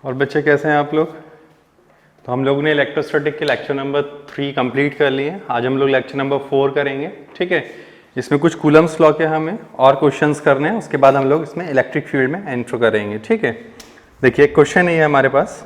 और बच्चे कैसे हैं आप लोग? तो हम लोग ने इलेक्ट्रोस्टैटिक के लेक्चर नंबर 3 कंप्लीट कर लिए। आज हम लोग लेक्चर नंबर 4 करेंगे, ठीक है। इसमें कुछ कूलम्स लॉ के हमें और क्वेश्चंस करने हैं, उसके बाद हम लोग इसमें इलेक्ट्रिक फील्ड में एंटर करेंगे, ठीक है। देखिए एक क्वेश्चन है हमारे पास,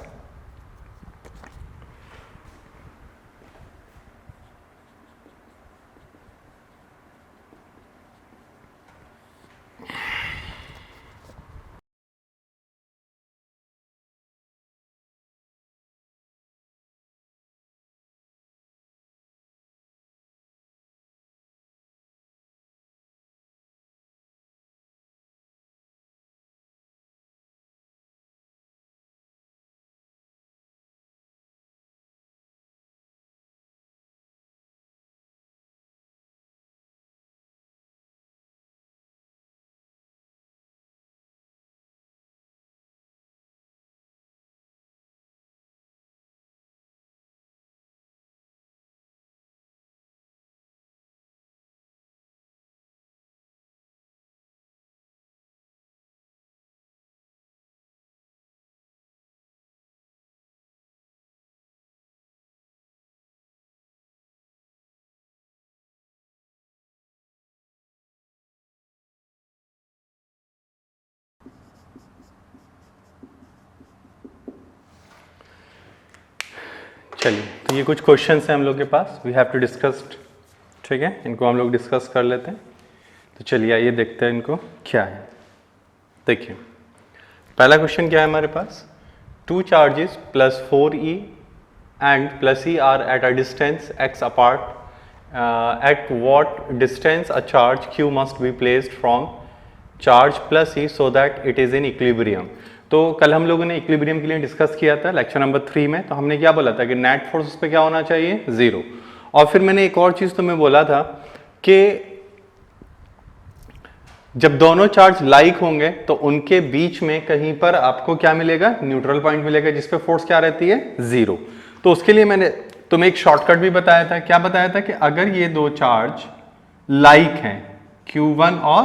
चलिए तो ये कुछ क्वेश्चंस हैं हम लोग के पास, वी हैव टू डिस्कस, ठीक है। इनको हम लोग डिस्कस कर लेते हैं। तो चलिए आइए देखते हैं इनको क्या है। देखिए पहला क्वेश्चन क्या है हमारे पास, 2 charges plus 4e and plus e are at a distance x apart, at what distance a charge q must be placed from charge plus e so that it is in equilibrium. तो कल हम लोगों ने equilibrium के लिए discuss किया था lecture number 3 में। तो हमने क्या बोला था कि नेट फोर्स उस पर क्या होना चाहिए, 0। और फिर मैंने एक और चीज तुम्हें बोला था कि जब दोनों चार्ज लाइक होंगे तो उनके बीच में कहीं पर आपको क्या मिलेगा, न्यूट्रल पॉइंट मिलेगा जिसपे फोर्स क्या रहती है, 0। तो उसके लिए मैंने तुम्हें एक शॉर्टकट भी बताया था। क्या बताया था कि अगर ये दो चार्ज लाइक हैं, Q1 और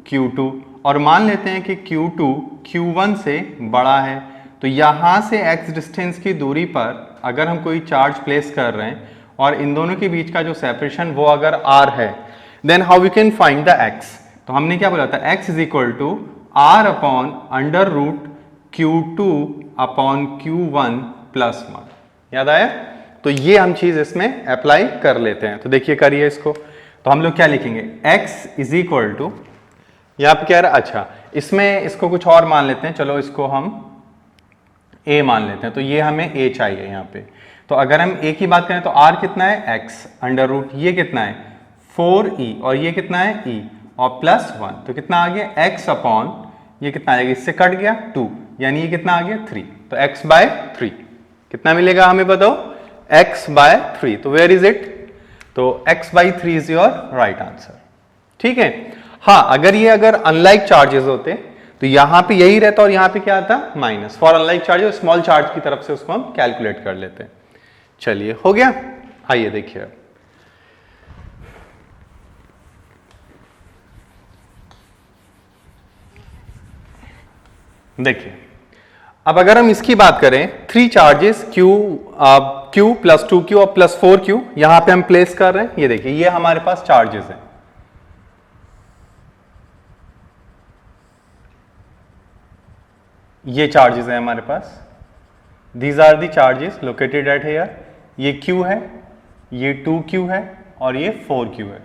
Q2, और मान लेते हैं कि Q2 Q1 से बड़ा है, तो यहां से x डिस्टेंस की दूरी पर अगर हम कोई चार्ज प्लेस कर रहे हैं और इन दोनों के बीच का जो सेपरेशन वो अगर r है, then how we can find the x। तो हमने क्या बोला था, x is equal to r upon under root Q2 upon Q1 plus 1। याद आया? तो ये हम चीज इसमें अप्लाई कर लेते हैं। तो देखिए करिए इसको। तो हम लोग क्या लिखेंगे, x इज इक्वल टू, यहाँ पे क्या रहा, अच्छा इसमें इसको कुछ और मान लेते हैं, चलो इसको हम a मान लेते हैं। तो ये हमें a चाहिए यहाँ पे। तो अगर हम a की बात करें तो r कितना है, x अंडर रूट, ये कितना है 4e, और ये कितना है e, और प्लस 1, तो कितना आ गया x अपॉन, ये कितना आ जाएगा, इससे कट गया 2, यानी ये कितना आ गया 3। तो x बाय 3 कितना मिलेगा हमें बताओ, x बाय 3। तो वेयर इज इट, तो x by 3 is your right answer, ठीक है। हाँ अगर अनलाइक चार्जेस होते तो यहां पे यही रहता और यहां पे क्या आता, minus. For unlike charges small charge की तरफ से उसको हम कैलकुलेट कर लेते हैं। चलिए हो गया, आइए देखिए। देखिए अब अगर हम इसकी बात करें, 3 चार्जेस Q प्लस 2Q और प्लस 4Q यहां पे हम प्लेस कर रहे हैं। ये देखिए ये हमारे पास चार्जेस हैं, ये चार्जेस हैं हमारे पास। These are the charges located at here. ये Q है, ये 2Q है और ये 4Q है।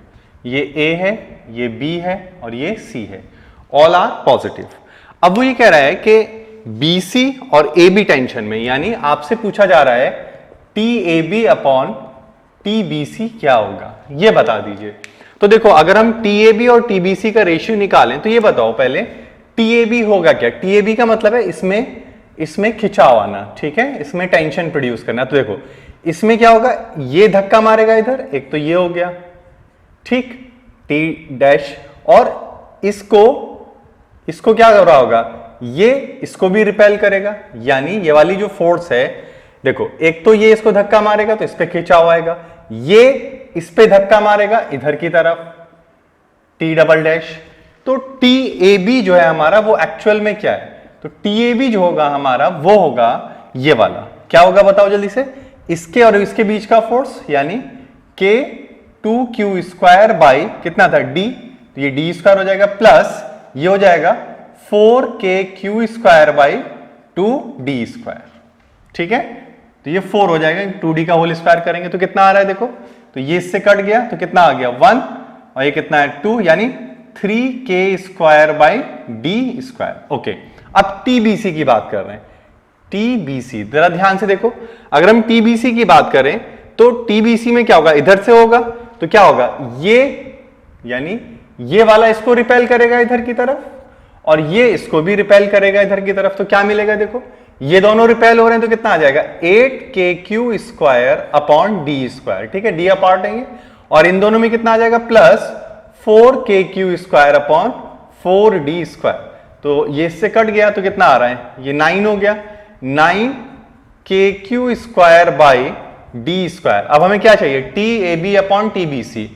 ये A है, ये B है और ये C है। All are positive. अब वो ये कह रहा है कि BC और AB टेंशन में, यानी आपसे पूछा जा रहा है TAB अपॉन TBC क्या होगा, ये बता दीजिए। तो देखो अगर हम TAB और TBC का रेशियो निकालें तो ये बताओ पहले TAB होगा क्या। TAB का मतलब है इसमें खिंचाव आना, ठीक है, इसमें टेंशन प्रोड्यूस करना। तो देखो इसमें क्या होगा, ये धक्का मारेगा इधर, एक तो ये हो गया, ठीक, T डैश, और इसको क्या कर रहा होगा, ये इसको भी रिपेल करेगा, यानी ये वाली जो फोर्स है, देखो एक तो ये इसको धक्का मारेगा तो इस पे खिंचाव आएगा, ये इस पे धक्का मारेगा इधर की तरफ, T डबल डैश। तो TAB जो है हमारा वो एक्चुअल में क्या है, तो TAB जो होगा हमारा वो होगा ये वाला, क्या होगा बताओ जल्दी से, इसके और इसके बीच का फोर्स, यानी K2Q² बाई कितना था D, तो ये D² हो जाएगा, प्लस ये हो जाएगा 4KQ² बाई 2D²। ठीक है, तो ये 4 हो जाएगा, 2D का होल स्क्वायर करेंगे तो कितना आ रहा है देखो, तो ये इससे कट गया तो कितना आ गया 1, और ये कितना है 2, यानी 3K² बाई D²। ओके, अब TBC की बात कर रहे हैं। TBC जरा ध्यान से देखो, अगर हम TBC की बात करें तो TBC में क्या होगा, इधर से होगा तो क्या होगा, ये यानी ये वाला इसको रिपेल करेगा इधर की तरफ, और ये इसको भी रिपेल करेगा इधर की तरफ, तो क्या मिलेगा देखो, ये दोनों रिपेल हो रहे हैं तो कितना आ जाएगा 8KQ² अपॉन D²। ठीक है, D अपार्ट है, और इन दोनों में कितना आ जाएगा प्लस 4KQ² अपॉन 4D²। तो ये इससे कट गया तो कितना आ रहा है, ये 9 हो गया, 9KQ² बाई D²। अब हमें क्या चाहिए, TAB अपॉन TBC,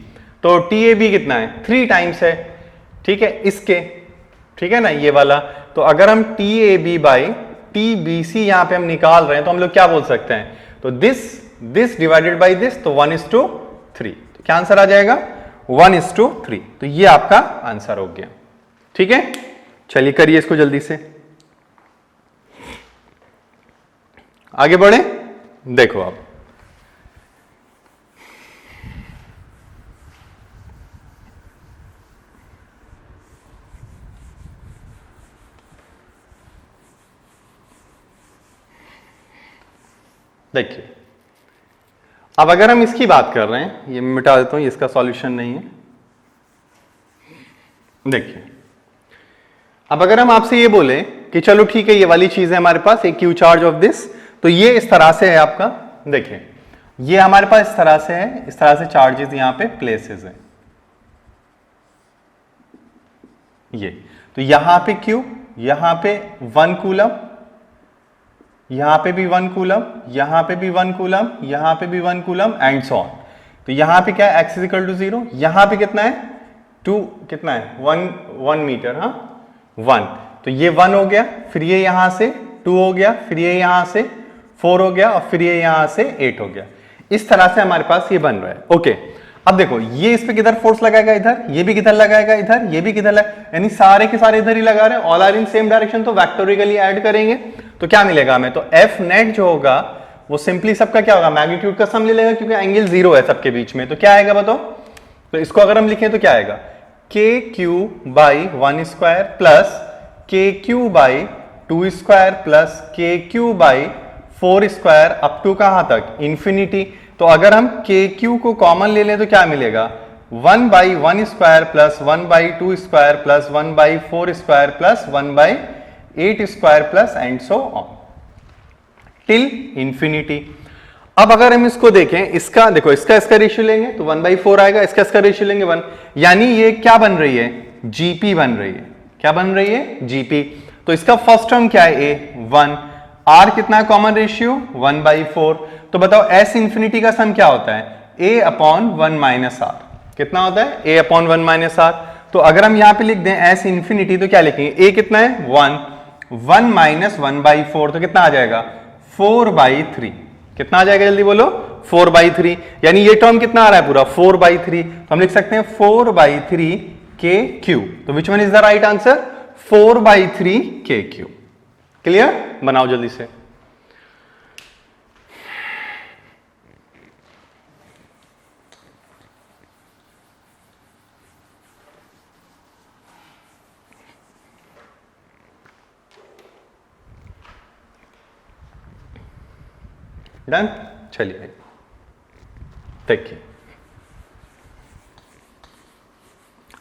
तो TAB कितना है 3 टाइम्स है, ठीक है इसके, ठीक है ना ये वाला। तो अगर हम TAB बाई TBC यहां पे हम निकाल रहे हैं तो हम लोग क्या बोल सकते हैं, तो दिस डिवाइडेड बाई दिस, तो 1:3, तो क्या आंसर आ जाएगा 1:3। तो ये आपका आंसर हो गया। ठीक है, चलिए करिए इसको जल्दी से, आगे बढ़े। देखो आप देखिए, अब अगर हम इसकी बात कर रहे हैं, ये मिटा देता हूं, ये इसका सॉल्यूशन नहीं है। देखिए, अब अगर हम आपसे ये बोले कि चलो ठीक है ये वाली चीज है हमारे पास, एक क्यू चार्ज ऑफ दिस, तो ये इस तरह से है आपका। देखिए ये हमारे पास इस तरह से है, इस तरह से चार्जेस यहां पे प्लेसेस है, ये तो यहां पे क्यू, यहां पे 1 कूलम, यहां पे भी 1 कूलम, यहां पे भी 1 कूलम, यहां पे भी 1 कूलम एंड सो ऑन। तो यहां पे क्या है x = 0, यहां पे कितना है 2, कितना है 1 मीटर, हाँ 1, तो ये 1 हो गया, फिर ये यहां से 2 हो गया, फिर ये यहां से 4 हो गया, और फिर ये यहां से 8 हो गया। इस तरह से हमारे पास ये बन रहा है। ओके, अब देखो ये इस पे किधर फोर्स लगाएगा, इधर, ये भी किधर लगाएगा इधर, ये भी किधर लगाएगा, यानी सारे के सारे इधर ही लगा रहे हैं, all are in same direction, तो वेक्टोरिकली ऐड करेंगे तो क्या मिलेगा हमें, तो F नेट जो होगा वो सिंपली सबका क्या होगा, मैग्नीट्यूड का सम ले लेगा, क्योंकि एंगल 0 है सबके बीच में, तो क्या आएगा बताओ, तो इसको अगर हम लिखें तो क्या आएगा, KQ by 1² plus KQ by 2² plus KQ by 4² up to कहां तक, इंफिनिटी। तो अगर हम KQ को कॉमन ले लें तो क्या मिलेगा, 1/1² plus 1/2² plus 1/4² plus 1/8² plus and so on till infinity. अब अगर हम इसको देखें, इसका देखो, इसका रेशियो लेंगे तो 1/4 आएगा, इसका रेशियो लेंगे 1, यानी ये क्या बन रही है, GP बन रही है, क्या बन रही है, GP। तो इसका फर्स्ट टर्म क्या है, A 1, R कितना है कॉमन रेशियो 1/4, तो बताओ S इंफिनिटी का सम क्या होता है, A/1 - R, कितना होता है A/1 - R। तो अगर हम यहां पे लिख दें S इंफिनिटी तो क्या लिखेंगे, A कितना है 1 - 1/4, तो कितना आ जाएगा 4/3, कितना आ जाएगा जल्दी बोलो 4/3, यानी ये टर्म कितना आ रहा है पूरा 4/3, तो हम लिख सकते हैं 4/3 KQ। तो which one is the right answer, 4/3 KQ। Clear, बनाओ जल्दी से। डन, चलिए देखिए,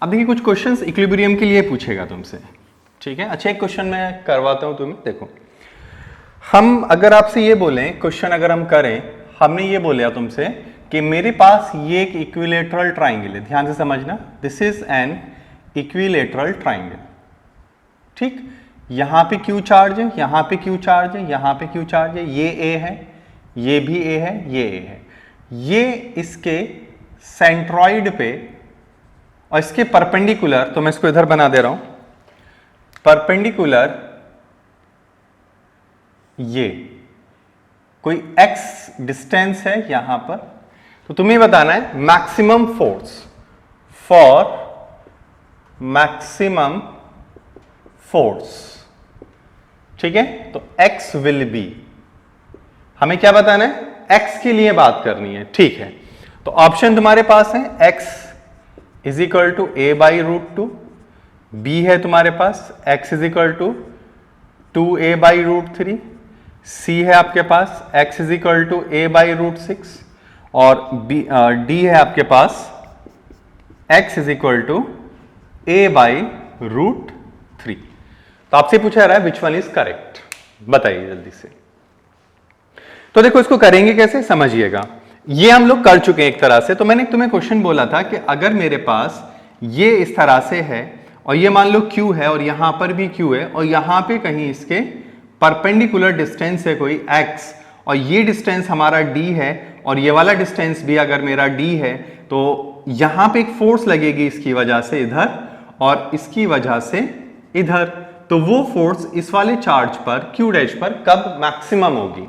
अब देखिए कुछ क्वेश्चंस इक्विलिब्रियम के लिए पूछेगा तुमसे, ठीक है। अच्छा एक क्वेश्चन मैं करवाता हूं तुम्हें, देखो हम अगर आपसे ये बोलें, क्वेश्चन अगर हम करें, हमने ये बोला तुमसे कि मेरे पास ये एक इक्विलेटरल ट्राइंगल है, ध्यान से समझना, this is an equilateral triangle, ठीक, यहां पे क्यू चार्ज है, यहां पे क्यू चार्ज है, यहां पे क्यू चार्ज है, ये A है, ये भी A है, ये A है, ये इसके सेंट्रॉइड पे और इसके परपेंडिकुलर, तो मैं इसको इधर बना दे रहा हूं, परपेंडिकुलर ये कोई x डिस्टेंस है यहां पर, तो तुम्हें बताना है maximum force for maximum force, ठीक है। तो x विल बी, हमें क्या बताना है, x के लिए बात करनी है, ठीक है। तो ऑप्शन तुम्हारे पास है x is equal to a by root two, B है तुम्हारे पास x is equal to 2a by root three, C है आपके पास x is equal to a by root six, और डी है आपके पास x is equal to a by root three. तो आपसे पूछा जा रहा है विच वन इज करेक्ट, बताइए जल्दी से। तो देखो इसको करेंगे कैसे, समझिएगा। ये हम लोग कर चुके हैं एक तरह से। तो मैंने तुम्हें क्वेश्चन बोला था कि अगर मेरे पास ये इस तरह से है और ये मान लो Q है और यहां पर भी Q है और यहां पे कहीं इसके परपेंडिकुलर डिस्टेंस है कोई x, और ये डिस्टेंस हमारा d है और ये वाला डिस्टेंस भी अगर मेरा d है, तो यहां पे एक फोर्स लगेगी इसकी वजह से इधर और इसकी वजह से इधर। तो वो फोर्स इस वाले चार्ज पर Q डैश पर कब मैक्सिमम होगी,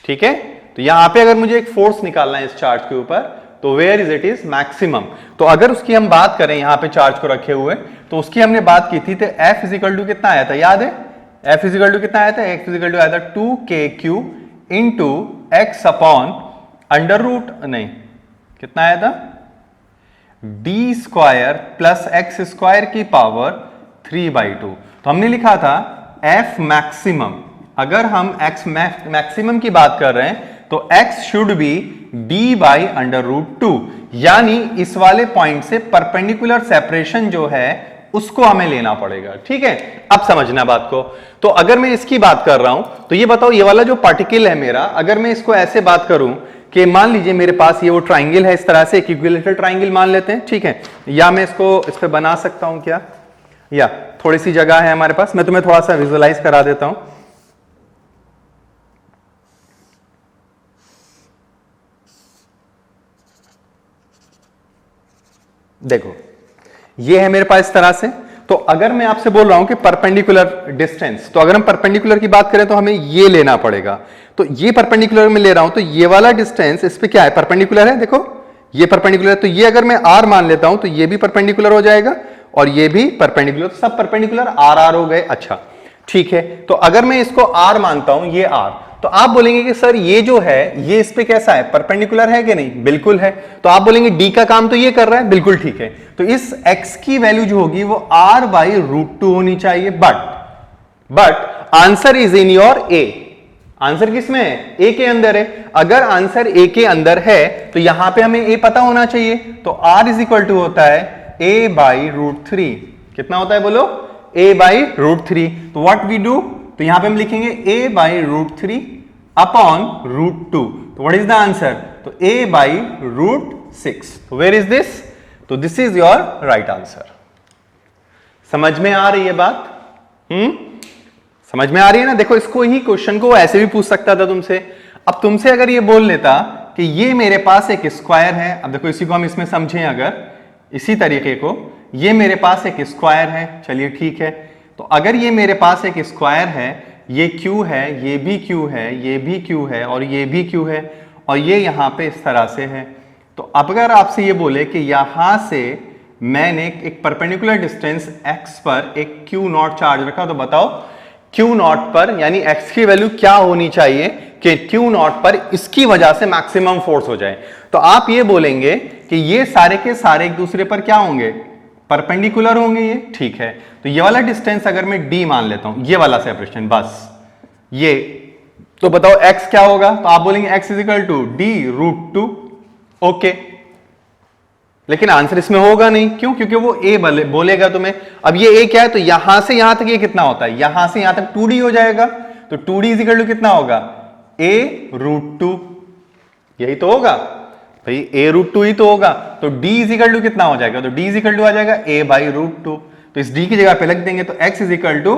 ठीक है। तो यहां पे अगर मुझे एक फोर्स निकालना है इस चार्ज के ऊपर, तो where is it is maximum. तो अगर उसकी हम बात करें यहां पे चार्ज को रखे हुए, तो उसकी हमने बात की थी, तो F इजिकल टू कितना आया था, याद है F इजिकल टू कितना आया था, F इजिकल टू आया था 2kq into x upon under root, नहीं कितना आया था, d square plus x square की पावर 3/2। तो हमने लिखा था F मैक्सिमम, अगर हम x मैक्सिमम की बात कर रहे हैं तो x should be d by under root two, यानी इस वाले पॉइंट से परपेंडिकुलर सेपरेशन जो है उसको हमें लेना पड़ेगा, ठीक है। अब समझना बात को। तो अगर मैं इसकी बात कर रहा हूं तो ये बताओ, ये वाला जो पार्टिकल है मेरा, अगर मैं इसको ऐसे बात करूं कि मान लीजिए मेरे पास ये वो ट्राइंगल है, इस तरह से एक इक्विलेटरल ट्राइंगल मान लेते हैं, ठीक है। या मैं इसको इस पे बना सकता हूं क्या, या थोड़ी सी जगह है हमारे पास, मैं तुम्हें थोड़ा सा विजुअलाइज करा देता हूं। देखो ये है मेरे पास इस तरह से। तो अगर मैं आपसे बोल रहा हूं कि परपेंडिकुलर डिस्टेंस, तो अगर हम परपेंडिकुलर की बात करें तो हमें ये लेना पड़ेगा। तो ये परपेंडिकुलर में ले रहा हूं, तो ये वाला डिस्टेंस इस पे क्या है, परपेंडिकुलर है, देखो ये परपेंडिकुलर है। तो ये अगर मैं r मान लेता हूं तो ये भी परपेंडिकुलर हो जाएगा और ये भी परपेंडिकुलर, तो सब परपेंडिकुलर r हो गए। अच्छा ठीक है, तो अगर मैं इसको r मानता हूं, ये r, तो आप बोलेंगे कि सर ये जो है ये इस पे कैसा है, परपेंडिकुलर है कि नहीं, बिल्कुल है। तो आप बोलेंगे d का काम तो ये कर रहा है, बिल्कुल ठीक है। तो इस x की वैल्यू जो होगी वो r बाई रूट टू होनी चाहिए, but answer is in your a। Answer किसमें है, a के अंदर है। अगर आंसर a के अंदर है तो यहां पे हमें a पता होना चाहिए। तो r इज इक्वल टू होता है a बाई रूट थ्री, कितना होता है बोलो, a बाई रूट थ्री। तो व्हाट वी डू, तो यहां पे हम लिखेंगे a by root three upon root two. तो व्हाट इज द आंसर, तो a बाई रूट सिक्स। तो वेयर इज दिस, तो this is your right answer. समझ में आ रही है बात, समझ में आ रही है ना। देखो इसको ही क्वेश्चन को ऐसे भी पूछ सकता था तुमसे। अब तुमसे अगर ये बोल लेता कि ये मेरे पास एक स्क्वायर है, अब देखो इसी को हम इसमें समझें, अगर इसी तरीके को, ये मेरे पास एक स्क्वायर है, चलिए ठीक है। तो अगर ये मेरे पास एक स्क्वायर है, ये Q है, ये भी Q है, ये भी Q है और ये भी Q है, और ये यहां पे इस तरह से है। तो अब अगर आपसे ये बोले कि यहां से मैंने एक परपेंडिकुलर डिस्टेंस x पर एक Q नॉट चार्ज रखा, तो बताओ Q नॉट पर यानी x की वैल्यू क्या होनी चाहिए कि Q नॉट पर इसकी वजह से मैक्सिमम फोर्स हो जाए। तो आप ये बोलेंगे कि ये सारे के सारे एक दूसरे पर क्या होंगे, परपेंडिकुलर होंगे, ये ठीक है। तो ये वाला डिस्टेंस अगर मैं d मान लेता हूं, ये वाला सेपरेशन बस ये, तो बताओ x क्या होगा, तो आप बोलेंगे x is equal to d root two, okay. लेकिन आंसर इसमें होगा नहीं, क्यों, क्योंकि वो a बोलेगा तुम्हें। अब ये a क्या है, तो यहां से यहां तक ये कितना होता है, यहां से यहां तक 2d हो जाएगा। तो 2d इज इक्वल टू कितना होगा, a रूट टू, यही तो होगा भाई, a रूट टू ही तो होगा। तो d इज इक्वल टू कितना हो जाएगा, तो d इज इक्वल टू आ जाएगा a बाई रूट टू। तो इस d की जगह पे लिख देंगे, तो x इज इक्वल टू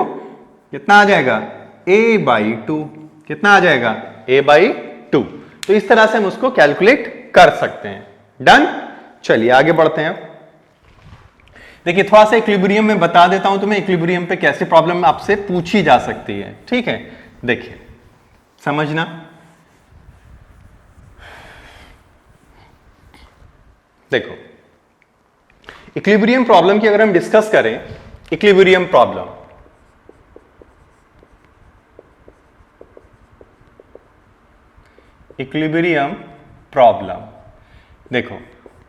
कितना आ जाएगा, a बाई टू, कितना आ जाएगा, a बाई टू। तो इस तरह से हम उसको कैलकुलेट कर सकते हैं। डन, चलिए आगे बढ़ते हैं। देखिए थोड़ा सा इक्विलिब्रियम में बता देता हूं तुम्हें, इक्विलिब्रियम पे कैसे प्रॉब्लम आपसे पूछी जा सकती है, ठीक है। देखिए समझना। देखो, इक्विलिब्रियम प्रॉब्लम की अगर हम डिस्कस करें, इक्विलिब्रियम प्रॉब्लम, इक्विलिब्रियम प्रॉब्लम, देखो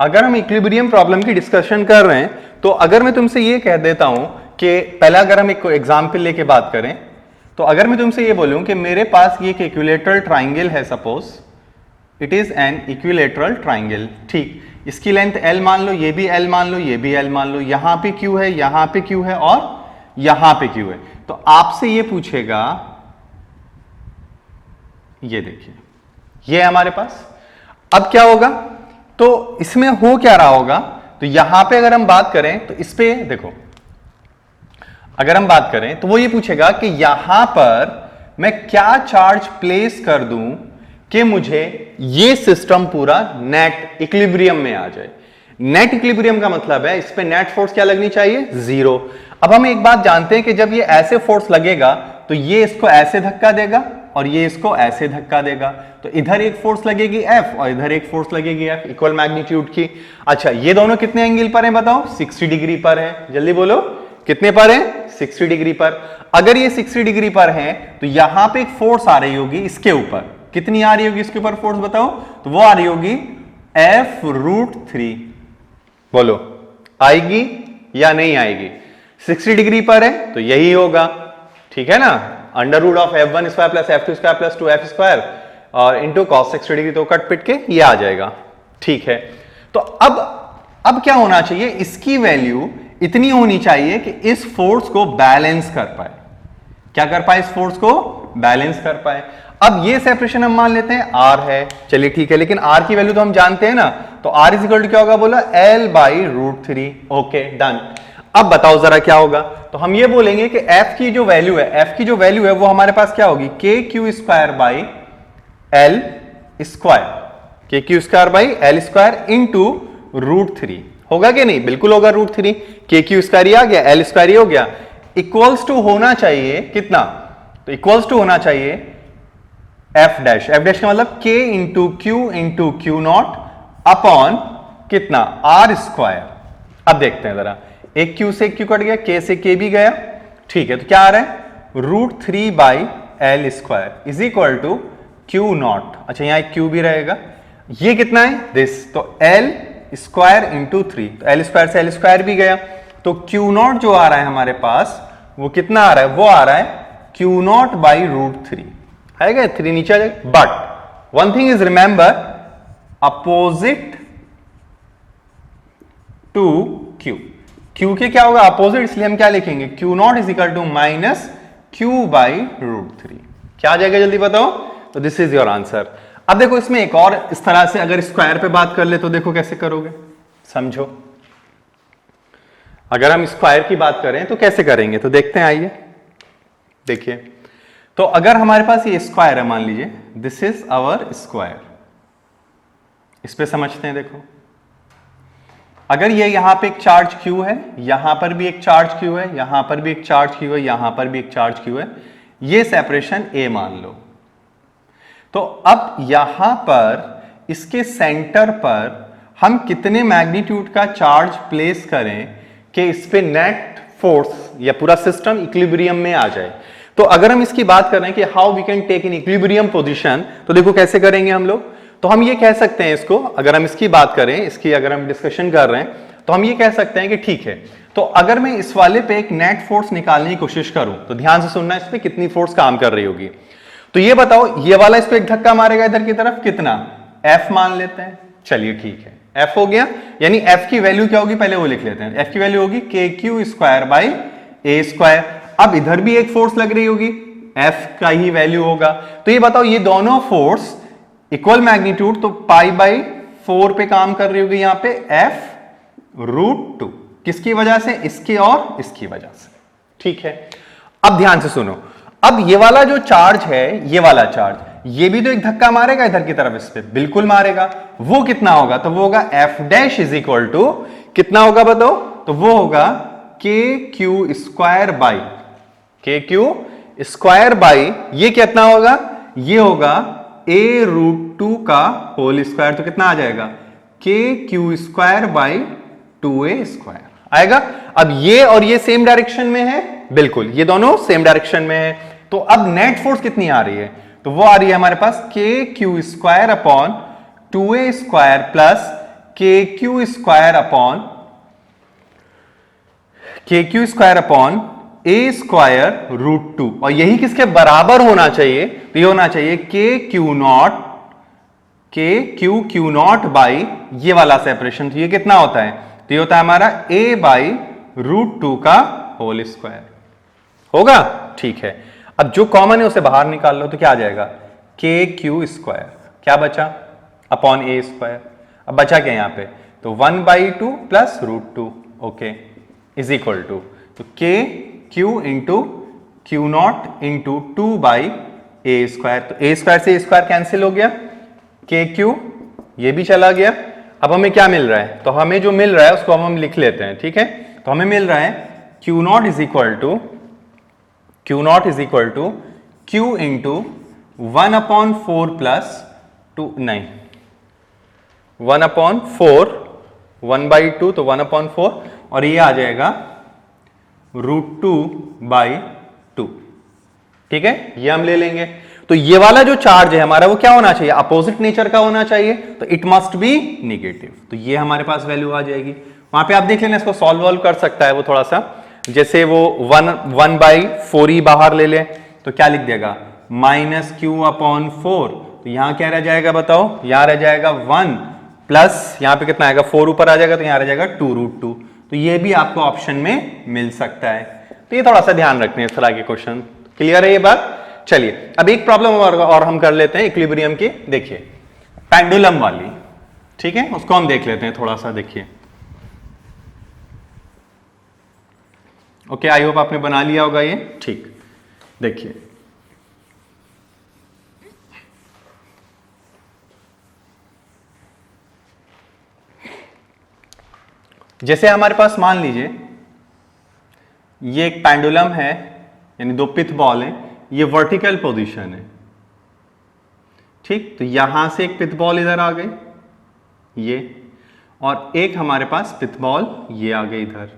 अगर हम इक्विलिब्रियम प्रॉब्लम की डिस्कशन कर रहे हैं तो अगर मैं तुमसे ये कह देता हूं कि पहला अगर हम एक एग्जांपल लेके बात करें, तो अगर मैं तुमसे ये बोलूं कि मेरे पास ये एक इक्विलेटरल ट्राइंगल है, suppose it is an equilateral triangle, ठीक, इसकी लेंथ L मान लो, ये भी L मान लो, ये भी L मान लो, यहां पे Q है, यहां पे Q है और यहां पे Q है, तो आपसे ये पूछेगा, ये देखिए ये है हमारे पास। अब क्या होगा, तो इसमें हो क्या रहा होगा, तो यहां पे अगर हम बात करें तो इस पे देखो, अगर हम बात करें तो वो ये पूछेगा कि यहां पर मैं क्या चार्ज प्लेस कर दूं कि मुझे ये सिस्टम पूरा नेट इक्विलिब्रियम में आ जाए। नेट इक्विलिब्रियम का मतलब है इस पे नेट फोर्स क्या लगनी चाहिए, 0। अब हम एक बात जानते हैं कि जब ये ऐसे फोर्स लगेगा तो ये इसको ऐसे धक्का देगा और ये इसको ऐसे धक्का देगा, तो इधर एक फोर्स लगेगी F और इधर एक फोर्स लगेगी F, इक्वल मैग्नीट्यूड की। अच्छा, ये दोनों कितने एंगल पर हैं बताओ, 60 डिग्री पर है, जल्दी बोलो कितने पर है, 60 डिग्री पर। अगर ये 60 डिग्री पर है तो यहां पे एक फोर्स आ रही होगी इसके ऊपर, कितनी आ रही होगी इसके ऊपर फोर्स बताओ, तो वो आ रही होगी F√3, बोलो आएगी या नहीं आएगी, 60 डिग्री पर है तो यही होगा, ठीक है ना, √F1² + F2² + 2F² और इंटू cos 60 डिग्री, तो कट पिट के ये आ जाएगा, ठीक है। तो अब क्या होना चाहिए, इसकी वैल्यू इतनी होनी चाहिए कि इस फोर्स को बैलेंस कर पाए, क्या कर पाए, इस फोर्स को बैलेंस कर पाए। अब ये सेपरेशन हम मान लेते हैं R है, चलिए ठीक है, लेकिन R की वैल्यू तो हम जानते हैं ना, तो R = क्या होगा बोला, L/√3, ओके डन। अब बताओ जरा क्या होगा, तो हम ये बोलेंगे कि F की जो वैल्यू है, F की जो वैल्यू है वो हमारे पास क्या होगी, KQ² / L² KQ² / L² into √3, होगा कि नहीं, बिल्कुल होगा, √3, KQ² ही आ गया, L² ही हो गया, इक्वल्स टू होना चाहिए कितना, तो इक्वल्स टू होना चाहिए F' का मतलब K इंटू Q अपॉन कितना, R²। अब देखते हैं जरा, एक Q से Q कट गया, K से K भी गया, ठीक है, तो क्या आ रहा है, √3/L² is equal to Q0। अच्छा यहाँ एक Q भी रहेगा, ये कितना है दिस, तो L² इंटू 3, तो L² से L² भी गया, तो Q0 जो आ रहा है हमारे पास वो कितना आ रहा है, वो आ रहा है Q0/√3, आएगा 3 नीचे आ जाएगा। But one thing is remember, opposite to Q, Q के क्या होगा अपोजिट, इसलिए हम क्या लिखेंगे, Q0 is equal to -Q/√3, क्या आ जाएगा जल्दी बताओ, तो दिस इज योर आंसर। अब देखो इसमें एक और इस तरह से अगर स्क्वायर पे बात कर ले तो देखो कैसे करोगे, समझो, अगर हम स्क्वायर की बात करें तो कैसे करेंगे, तो देखते हैं, आइए देखिए। तो अगर हमारे पास ये स्क्वायर है, मान लीजिए दिस इज आवर स्क्वायर, इस पे समझते हैं। देखो अगर ये यहां पे एक चार्ज Q है, यहां पर भी एक चार्ज Q है, यहां पर भी एक चार्ज Q है, यहां पर भी एक चार्ज Q है, ये सेपरेशन A मान लो, तो अब यहां पर इसके सेंटर पर हम कितने मैग्नीट्यूड का चार्ज प्लेस करें कि इस पे नेट फोर्स या पूरा सिस्टम इक्विलिब्रियम में आ जाए। तो अगर हम इसकी बात करें कि how we can take in equilibrium position, तो देखो कैसे करेंगे हम लोग, तो हम ये कह सकते हैं इसको, अगर हम इसकी बात करें, इसकी अगर हम डिस्कशन कर रहे हैं तो हम ये कह सकते हैं कि ठीक है, तो अगर मैं इस वाले पे एक नेट फोर्स निकालने की कोशिश करूं, तो ध्यान से सुनना, इस पे कितनी फोर्स काम कर रही होगी, तो ये बताओ, ये वाला इस पे एक धक्का मारेगा इधर की तरफ, कितना, F मान लेते हैं, चलिए ठीक है, F हो गया, यानी F की वैल्यू क्या होगी पहले वो लिख लेते हैं, F की वैल्यू होगी KQ² / A²। अब इधर भी एक फोर्स लग रही होगी, F का ही वैल्यू होगा, तो ये बताओ ये दोनों फोर्स इक्वल मैग्नीट्यूड, तो π/4 पे काम कर रही होगी यहां पे F√2, किसकी वजह से, इसकी और इसकी वजह से, ठीक है। अब ध्यान से सुनो, अब ये वाला जो चार्ज है, ये वाला चार्ज, ये भी तो एक धक्का मारेगा इधर की तरफ, इस पे बिल्कुल मारेगा, वो कितना होगा, तो वो होगा F' इज इक्वल टू कितना होगा बताओ, तो वो होगा KQ² / ये कितना होगा ये होगा a√2 का होल स्क्वायर, तो कितना आ जाएगा kq² बाई 2a² आएगा। अब ये और ये सेम डायरेक्शन में है, बिल्कुल ये दोनों सेम डायरेक्शन में है, तो अब नेट फोर्स कितनी आ रही है, तो वो आ रही है हमारे पास kq² upon 2a² plus kq² upon a²√2, और यही किसके बराबर होना चाहिए, तो ये होना चाहिए kq0 बाई ये वाला सेपरेशन, तो ये कितना होता है, तो ये होता है हमारा a/√2 का होल स्क्वायर होगा। ठीक है, अब जो कॉमन है उसे बाहर निकाल लो, तो क्या आ जाएगा kq², क्या बचा अपॉन a², अब बचा क्या यहां पे, तो 1/2 plus √2, okay, is equal to, तो kq into q0 into 2/a², तो a² से a² कैंसिल हो गया, kq ये भी चला गया। अब हमें क्या मिल रहा है, तो हमें जो मिल रहा है उसको हम लिख लेते हैं, ठीक है, तो हमें मिल रहा है q0 is equal to q into 1/4 plus 2, नहीं 1/4, 1/2 तो 1/4, और ये आ जाएगा √2/2, ठीक है, ये हम ले लेंगे। तो ये वाला जो चार्ज है हमारा वो क्या होना चाहिए, अपोजिट नेचर का होना चाहिए, तो इट मस्ट बी नेगेटिव, तो ये हमारे पास वैल्यू आ जाएगी। वहां पे आप देख लेना, इसको सॉल्व कर सकता है वो थोड़ा सा, जैसे वो 1/4 ही बाहर ले ले तो क्या लिख देगा -q/4, तो यहां क्या रह जाएगा बताओ, यहां रह जाएगा 1 प्लस यहां पे कितना आएगा 4 ऊपर आ जाएगा, तो यहां रह जाएगा 2√2, तो ये भी आपको ऑप्शन में मिल सकता है। तो ये थोड़ा सा ध्यान रखने इस तरह के क्वेश्चन, क्लियर है ये बात। चलिए अब एक प्रॉब्लम और हम कर लेते हैं इक्विलिब्रियम की, देखिए पेंडुलम वाली, ठीक है, उसको हम देख लेते हैं थोड़ा सा, देखिए ओके, आई होप आपने बना लिया होगा ये, ठीक, देखिए जैसे हमारे पास मान लीजिए ये एक पेंडुलम है, यानी दो पिथ बॉल है, ये वर्टिकल पोजीशन है, ठीक, तो यहां से एक पिथ बॉल इधर आ गई ये, और एक हमारे पास पिथ बॉल ये आ गई इधर,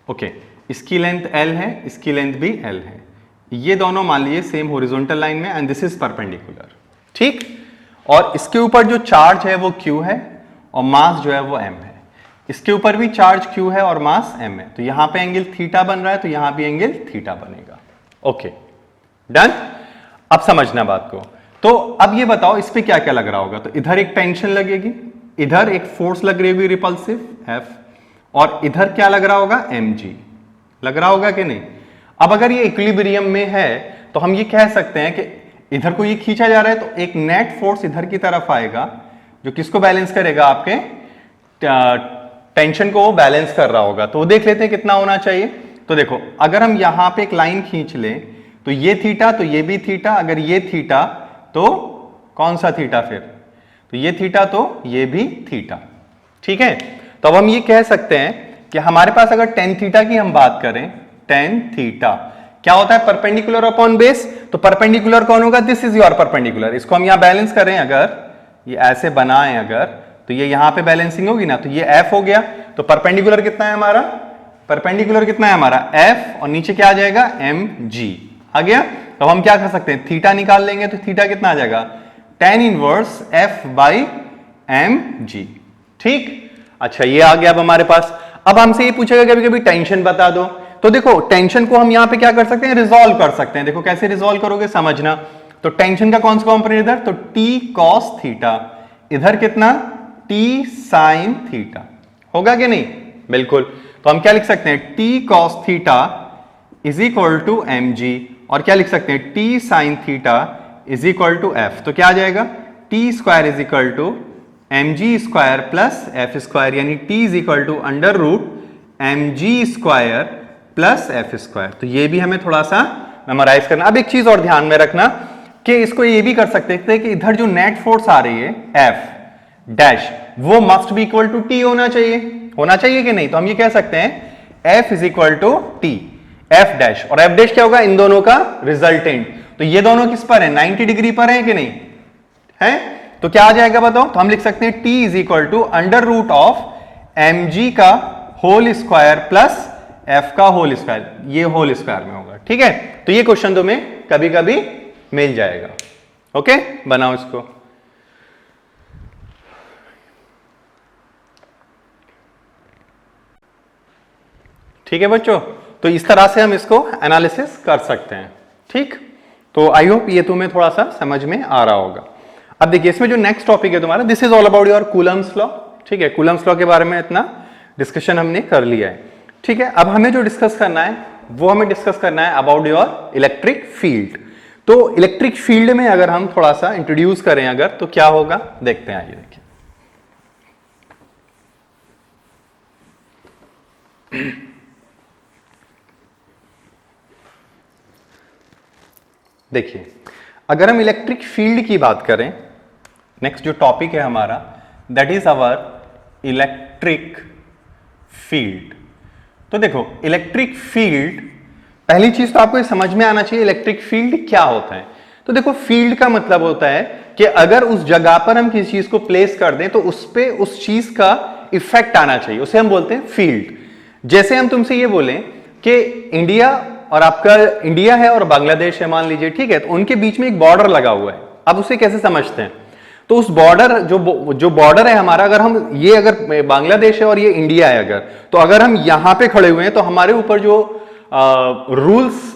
ओके, इसकी लेंथ L है, इसकी लेंथ भी L है, ये दोनों मान लीजिए सेम हॉरिजॉन्टल लाइन में, एंड दिस इज परपेंडिकुलर, ठीक, और इसके ऊपर जो चार्ज है वो Q है और मास जो है वो M है, इसके ऊपर भी चार्ज Q है और मास M है, तो यहां पे एंगल थीटा बन रहा है, तो यहां भी एंगल थीटा बनेगा, ओके डन। अब समझना बात को, तो अब ये बताओ इस पे क्या क्या लग रहा होगा, तो इधर एक टेंशन लगेगी, इधर एक फोर्स लग रही होगी रिपल्सिव F, और इधर क्या लग रहा होगा mg लग रहा होगा कि नहीं। अब अगर ये इक्विलिब्रियम में है तो हम ये कह सकते हैं कि इधर को ये खींचा जा रहा है, तो एक नेट फोर्स इधर की तरफ आएगा जो किसको बैलेंस करेगा, आपके टेंशन को बैलेंस कर रहा होगा, तो वो देख लेते हैं कितना होना चाहिए। तो देखो अगर हम यहां पे एक लाइन खींच लें तो ये थीटा, तो ये भी थीटा, अगर ये थीटा तो कौन सा थीटा फिर, तो ये थीटा तो ये भी थीटा, ठीक है। तो अब हम ये कह सकते हैं कि हमारे पास अगर tan थीटा की हम बात करें, tan थीटा क्या होता है, परपेंडिकुलर अपॉन बेस, तो परपेंडिकुलर कौन होगा, दिस इज योर परपेंडिकुलर, इसको हम यहां बैलेंस करें, अगर ये ऐसे बनाएं अगर, तो ये यहां पे बैलेंसिंग होगी ना, तो ये f हो गया, तो परपेंडिकुलर कितना है हमारा, परपेंडिकुलर कितना है हमारा f, और नीचे क्या आ जाएगा mg आ गया। तो हम क्या कर सकते हैं, थीटा निकाल लेंगे, तो थीटा कितना आ जाएगा, tan inverse f by mg, ठीक। अच्छा ये आ गया अब हमारे पास। अब हमसे ये पूछेगा कभी कभी टेंशन बता दो, तो देखो टेंशन को हम यहां पे क्या कर सकते हैं, रिजॉल्व कर सकते हैं। देखो कैसे रिजॉल्व करोगे समझना, तो टेंशन का कौन सा कंपोनेंट इधर, तो t cos थीटा, इधर कितना t sin थीटा, होगा कि नहीं, बिल्कुल। तो हम क्या लिख सकते हैं, t cos theta is equal to mg, और क्या लिख सकते हैं, t sin theta is equal to f, तो क्या आ जाएगा, t square is equal to mg square plus f square, यानी t is equal to under root mg square plus f square. तो ये भी हमें थोड़ा सा मेमोराइज करना। अब एक चीज और ध्यान में रखना कि इसको ये भी कर सकते थे कि इधर जो नेट फोर्स आ रही है f डैश, वो must be equal to t होना चाहिए कि नहीं। तो हम ये कह सकते हैं f is equal to t, F dash, और एफ डैश क्या होगा, इन दोनों का रिजल्टेंट। तो ये दोनों किस पर है, 90 डिग्री पर है कि नहीं है, तो क्या आ जाएगा बताओ, तो हम लिख सकते हैं T is equal to under root of M G का होल स्क्वायर प्लस एफ का होल स्क्वायर, ये होल स्क्वायर में होगा। ठीक है, तो ये क्वेश्चन तुम्हें कभी कभी मिल जाएगा। ओके, बनाओ इसको। ठीक है बच्चों, तो इस तरह से हम इसको एनालिसिस कर सकते हैं। ठीक, तो आई होप ये तुम्हें थोड़ा सा समझ में आ रहा होगा। अब देखिए इसमें जो नेक्स्ट टॉपिक है तुम्हारा, this is all about your Coulomb's law. ठीक है, कूलम्स लॉ के बारे में इतना डिस्कशन हमने कर लिया है। ठीक है, अब हमें जो डिस्कस करना है वो हमें डिस्कस करना है अबाउट योर इलेक्ट्रिक फील्ड। तो इलेक्ट्रिक फील्ड में अगर हम थोड़ा सा इंट्रोड्यूस करें अगर, तो क्या होगा देखते हैं। आइए देखिए, देखिए अगर हम इलेक्ट्रिक फील्ड की बात करें, नेक्स्ट जो टॉपिक है हमारा that is our electric field. तो देखो इलेक्ट्रिक फील्ड, पहली चीज तो आपको ये समझ में आना चाहिए इलेक्ट्रिक फील्ड क्या होता है। तो देखो फील्ड का मतलब होता है कि अगर उस जगह पर हम किसी चीज को प्लेस कर दें तो उस पे उस चीज का इफेक्ट आना चाहिए, उसे हम बोलते हैं फील्ड। जैसे हम तुमसे ये बोलें कि इंडिया और आपका इंडिया है और बांग्लादेश है मान लीजिए, ठीक है, तो उनके बीच में एक बॉर्डर लगा हुआ है। अब उसे कैसे समझते हैं, तो उस बॉर्डर जो बॉर्डर है हमारा, अगर हम ये अगर बांग्लादेश है और ये इंडिया है अगर, तो अगर हम यहां पे खड़े हुए हैं तो हमारे ऊपर जो रूल्स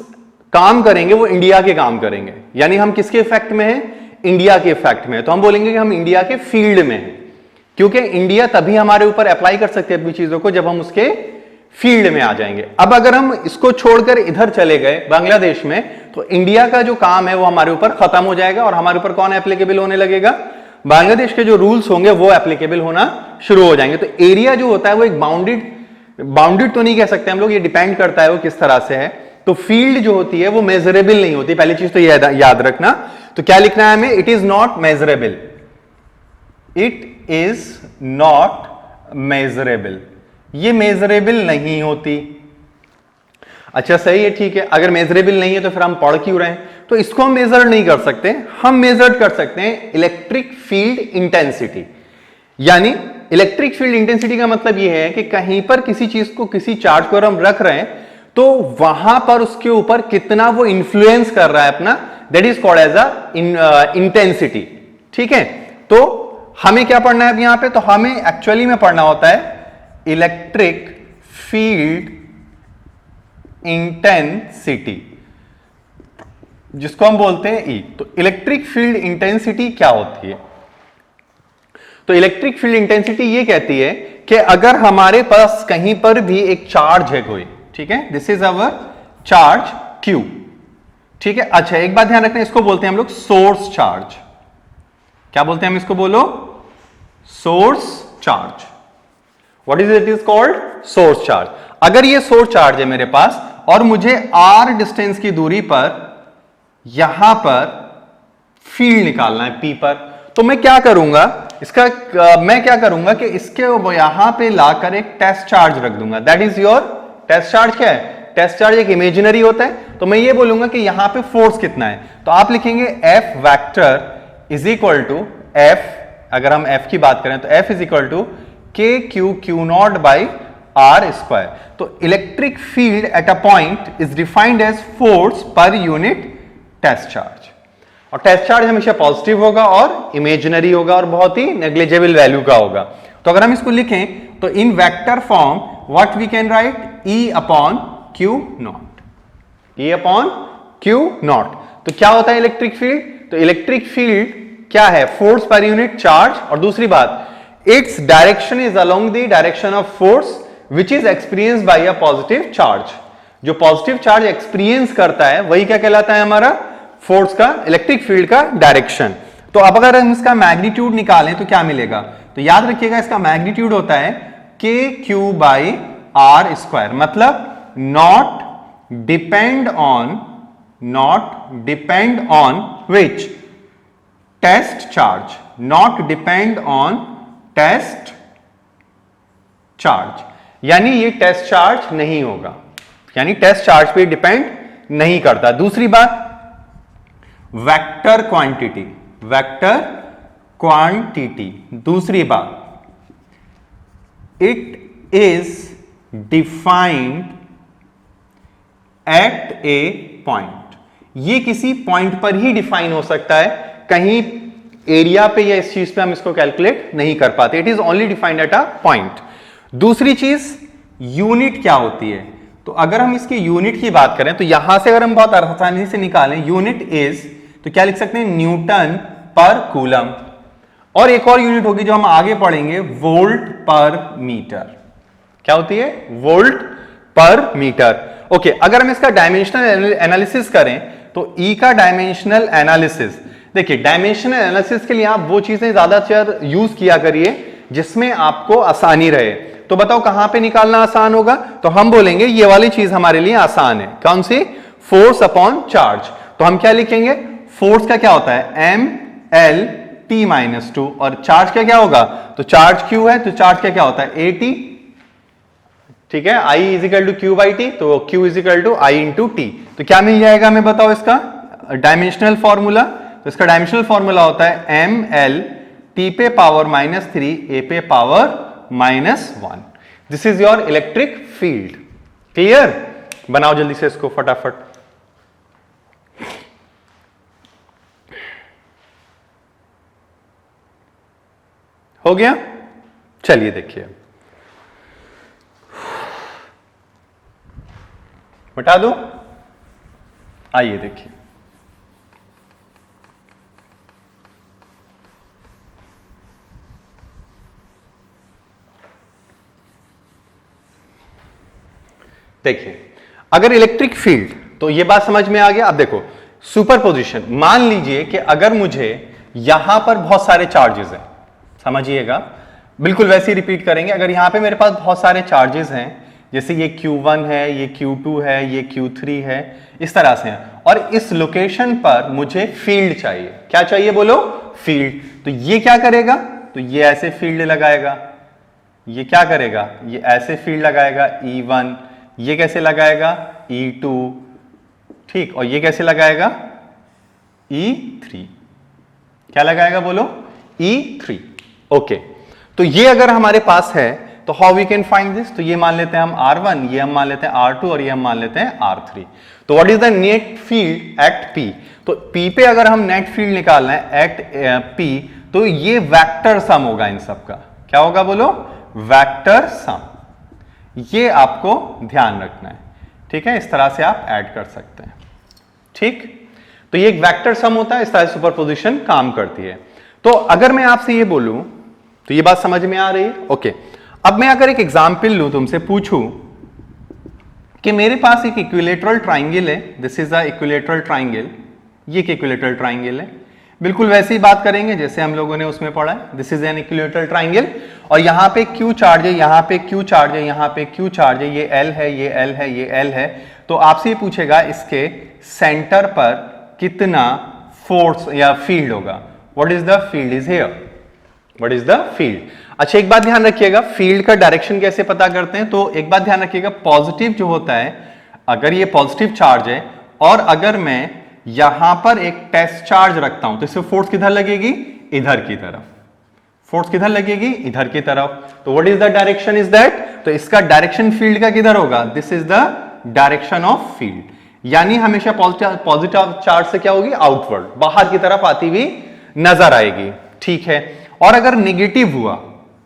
काम करेंगे वो इंडिया के काम करेंगे। यानी हम किसके इफेक्ट में हैं, इंडिया के इफेक्ट में है। तो हम बोलेंगे कि हम इंडिया के फील्ड में हैं, क्योंकि इंडिया तभी हमारे ऊपर अप्लाई कर सकते हैं अपनी चीजों को जब हम उसके फील्ड में आ जाएंगे। अब अगर हम इसको छोड़कर इधर चले गए बांग्लादेश में, तो इंडिया का जो काम है वो हमारे ऊपर खत्म हो जाएगा और हमारे ऊपर कौन एप्लीकेबल होने लगेगा, बांग्लादेश के जो रूल्स होंगे वो एप्लीकेबल होना शुरू हो जाएंगे। तो एरिया जो होता है वो एक बाउंडेड तो नहीं कह सकते हम लोग, ये डिपेंड करता है वो किस तरह से है। तो फील्ड जो होती है वो मेजरेबल नहीं होती, पहली चीज तो याद रखना। तो क्या लिखना है हमें, it is not measurable, it is not measurable, ये मेजरेबल नहीं होती। अच्छा सही है, ठीक है, अगर मेजरेबल नहीं है तो फिर हम पढ़ क्यों रहे हैं, तो इसको हम मेजर नहीं कर सकते, हम मेजर कर सकते हैं इलेक्ट्रिक फील्ड इंटेंसिटी। यानी इलेक्ट्रिक फील्ड इंटेंसिटी का मतलब यह है कि कहीं पर किसी चीज को, किसी चार्ज को हम रख रहे हैं तो वहां पर उसके ऊपर कितना वो इंफ्लुएंस कर रहा है अपना, that is called as a intensity. ठीक है, तो हमें क्या पढ़ना है अब यहां पे, तो हमें एक्चुअली में पढ़ना होता है इलेक्ट्रिक फील्ड इंटेंसिटी, जिसको हम बोलते हैं ई। तो इलेक्ट्रिक फील्ड इंटेंसिटी क्या होती है, तो इलेक्ट्रिक फील्ड इंटेंसिटी ये कहती है कि अगर हमारे पास कहीं पर भी एक चार्ज है कोई, ठीक है, this is our charge Q, ठीक है। अच्छा एक बात ध्यान रखना, इसको बोलते हैं हम लोग सोर्स चार्ज। क्या बोलते हैं हम इसको, बोलो, source charge. What is it is called, source charge. अगर ये सोर्स चार्ज है मेरे पास और मुझे r डिस्टेंस की दूरी पर यहां पर फील्ड निकालना है P पर, तो मैं क्या करूंगा, मैं क्या करूंगा कि इसके यहां पे लाकर एक टेस्ट चार्ज रख दूंगा, that is your test charge. क्या है, टेस्ट चार्ज एक इमेजिनरी होता है। तो मैं ये बोलूंगा कि यहां पे फोर्स कितना है, तो आप लिखेंगे F vector is equal to F, अगर हम F की बात करें तो F is equal to k q q naught by are square. तो electric field at a point is defined as force पर यूनिट टेस्ट चार्ज। और टेस्ट चार्ज हमेशा पॉजिटिव होगा और इमेजिनरी होगा और बहुत ही नेग्लिजिबल वैल्यू का होगा। तो अगर हम इसको लिखें तो in vector form what we can write, E अपॉन क्यू नॉट, E अपॉन क्यू नॉट। तो क्या होता है इलेक्ट्रिक फील्ड, तो इलेक्ट्रिक फील्ड क्या है, फोर्स पर यूनिट चार्ज। और दूसरी बात, its direction is along the direction of force which is experienced by a positive charge. जो पॉजिटिव चार्ज एक्सपीरियंस करता है वही क्या कहलाता है, हमारा फोर्स का, इलेक्ट्रिक फील्ड का डायरेक्शन। तो अब अगर हम इसका मैग्नीट्यूड निकालें तो क्या मिलेगा, तो याद रखिएगा इसका मैग्नीट्यूड होता है K Q by are square, मतलब not depend on which, test charge, not depend on test charge, यानी ये टेस्ट चार्ज नहीं होगा। यानी टेस्ट चार्ज पे डिपेंड नहीं करता। दूसरी बात, वेक्टर क्वांटिटी, वेक्टर क्वांटिटी। दूसरी बात, it is defined at A point. ये किसी पॉइंट पर ही डिफाइन हो सकता है, कहीं एरिया पे या इस चीज पे हम इसको कैलकुलेट नहीं कर पाते। It is only defined at a point. दूसरी चीज, यूनिट क्या होती है? तो अगर हम इसकी यूनिट की बात करें तो यहां से अगर हम बहुत आसानी से निकालें, यूनिट इज, तो क्या लिख सकते हैं? न्यूटन पर कूलम। और एक और यूनिट होगी जो हम आगे पढ़ेंगे, वोल्ट पर मीटर। क्या होती है? वोल्ट पर मीटर। ओके, अगर हम इसका डायमेंशनल एनालिसिस करें तो ई का डायमेंशनल एनालिसिस, देखिए डायमेंशनल एनालिसिस के लिए आप वो चीजें ज्यादातर यूज किया करिए जिसमें आपको आसानी रहे। तो बताओ कहां पे निकालना आसान होगा? तो हम बोलेंगे ये वाली चीज हमारे लिए आसान है। कौन सी? Force upon charge. तो हम क्या लिखेंगे? फोर्स का क्या होता है? M L T minus 2। और चार्ज का क्या होगा? तो चार्ज क्यू है, तो चार्ज का क्या होता है? A T. ठीक है, I is equal to Q by T, तो Q is equal to I into T. तो क्या मिल जाएगा हमें? बताओ इसका डायमेंशनल फॉर्मूला। तो इसका डायमेंशनल फॉर्मूला होता है एम एल टी पे पावर -3 ए पे power -1। This is your electric field. Clear? बनाओ जल्दी से इसको फटाफट। हो गया? चलिए देखिए, बता दो। आइए देखिए, देखिए अगर इलेक्ट्रिक फील्ड, तो ये बात समझ में आ गया। अब देखो सुपरपोजिशन, मान लीजिए कि अगर मुझे यहां पर बहुत सारे चार्जेस हैं, समझिएगा, बिल्कुल वैसे ही रिपीट करेंगे। अगर यहां पे मेरे पास बहुत सारे चार्जेस हैं, जैसे ये Q1 है, ये Q2 है, ये Q3 है, इस तरह से है, और इस लोकेशन पर मुझे फील्ड चाहिए। क्या चाहिए बोलो? फील्ड। तो ये क्या करेगा? तो ये ऐसे फील्ड लगाएगा। ये क्या करेगा? ये ऐसे फील्ड लगाएगा E1। ये कैसे लगाएगा? E2। ठीक, और ये कैसे लगाएगा? E3। क्या लगाएगा बोलो? E3। ओके, तो ये अगर हमारे पास है तो how we can find this? तो ये मान लेते हैं हम R1, ये हम मान लेते हैं R2 और ये हम मान लेते हैं R3। तो what is the net field at P? तो P पे अगर हम नेट फील्ड निकालना है एट P, तो ये वेक्टर सम होगा इन सब का। क्या होगा बोलो? Vector sum. ये आपको ध्यान रखना है। ठीक है, इस तरह से आप ऐड कर सकते हैं। ठीक, तो ये एक वेक्टर सम होता है, इस तरह से सुपरपोजिशन काम करती है। तो अगर मैं आपसे ये बोलूं, तो ये बात समझ में आ रही है? ओके, अब मैं अगर एक एग्जाम्पल लूं, तुमसे पूछूं कि मेरे पास एक इक्विलेटरल ट्राइंगल है, this is the equilateral triangle, ये एक इक्विलेटरल ट्राइंगल है, बिल्कुल वैसे ही बात करेंगे जैसे हम लोगों ने उसमें पढ़ा है। This is an equilateral triangle, और यहां पे Q चार्ज है, यहां पे Q चार्ज है, यहां पे Q चार्ज है, ये L है, ये L है, ये L है। तो आपसे ये पूछेगा इसके सेंटर पर कितना फोर्स या फील्ड होगा? What is the field is here? What is the field? अच्छा, एक बात ध्यान रखिएगा, फील्ड का डायरेक्शन कैसे पता करते हैं? तो एक बात ध्यान रखिएगा, पॉजिटिव जो होता है, अगर ये पॉजिटिव चार्ज है और अगर मैं यहां पर एक टेस्ट चार्ज रखता हूं, तो इससे फोर्स किधर लगेगी? इधर की तरफ। फोर्स किधर लगेगी? इधर की तरफ। तो what is the direction is that? तो इसका डायरेक्शन फील्ड का किधर होगा? This is the direction of field, यानी हमेशा पॉजिटिव चार्ज से क्या होगी? आउटवर्ड, बाहर की तरफ आती हुई नजर आएगी। ठीक है, और अगर निगेटिव हुआ,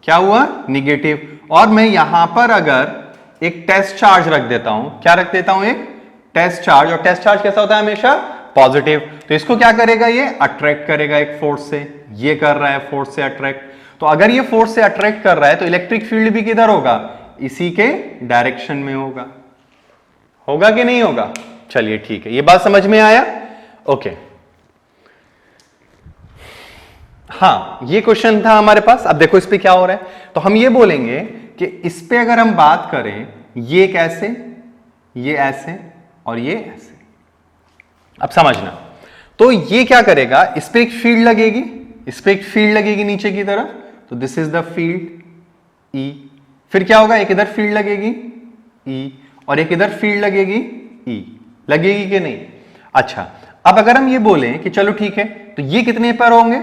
क्या हुआ? निगेटिव, और मैं यहां पर अगर एक टेस्ट चार्ज रख देता हूं, क्या रख देता हूं? एक टेस्ट चार्ज, और टेस्ट चार्ज कैसा होता है? हमेशा पॉजिटिव। तो इसको क्या करेगा? ये अट्रैक्ट करेगा एक फोर्स से, ये कर रहा है फोर्स से अट्रैक्ट। तो अगर ये फोर्स से अट्रैक्ट कर रहा है तो इलेक्ट्रिक फील्ड भी किधर होगा? इसी के डायरेक्शन में होगा। होगा कि नहीं होगा? चलिए ठीक है, ये बात समझ में आया? ओके, हां, ये क्वेश्चन था हमारे पास। अब देखो इस पे क्या हो रहा है। तो हम ये बोलेंगे कि इस पे अगर हम बात करें, ये कैसे, ये ऐसे और ये ऐसे। अब समझना, तो ये क्या करेगा? इस पे एक फील्ड लगेगी, इस पे एक फील्ड लगेगी नीचे की तरफ, तो this is the field E। फिर क्या होगा? एक इधर फील्ड लगेगी E, और एक इधर फील्ड लगेगी E, लगेगी कि नहीं? अच्छा, अब अगर हम ये बोलें कि चलो ठीक है, तो ये कितने पर होंगे?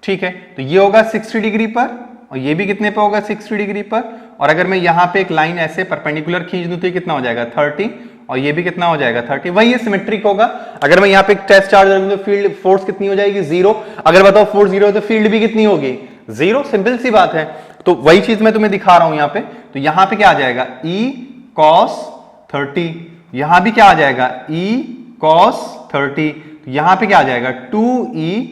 ठीक है, तो ये होगा 60 डिग्री पर और ये भी कितने पे होगा? 60 डिग्री पर। और अगर मैं यहां पे एक लाइन ऐसे परपेंडिकुलर खींच दूं तो ये कितना हो जाएगा? 30, और ये भी कितना हो जाएगा? 30। वही ये सिमेट्रिक होगा। अगर मैं यहाँ पे एक टेस्ट चार्ज रखूं तो फील्ड फोर्स कितनी हो जाएगी? 0। अगर बताओ फोर्स 0 है तो फील्ड भी कितनी होगी? 0। सिंपल सी बात है। तो वही चीज मैं तुम्हें दिखा रहा हूं यहाँ पे। तो यहाँ पे क्या आ जाएगा? E cos 30। यहां भी क्या आ जाएगा? E cos 30। यहां पे क्या आ जाएगा? 2E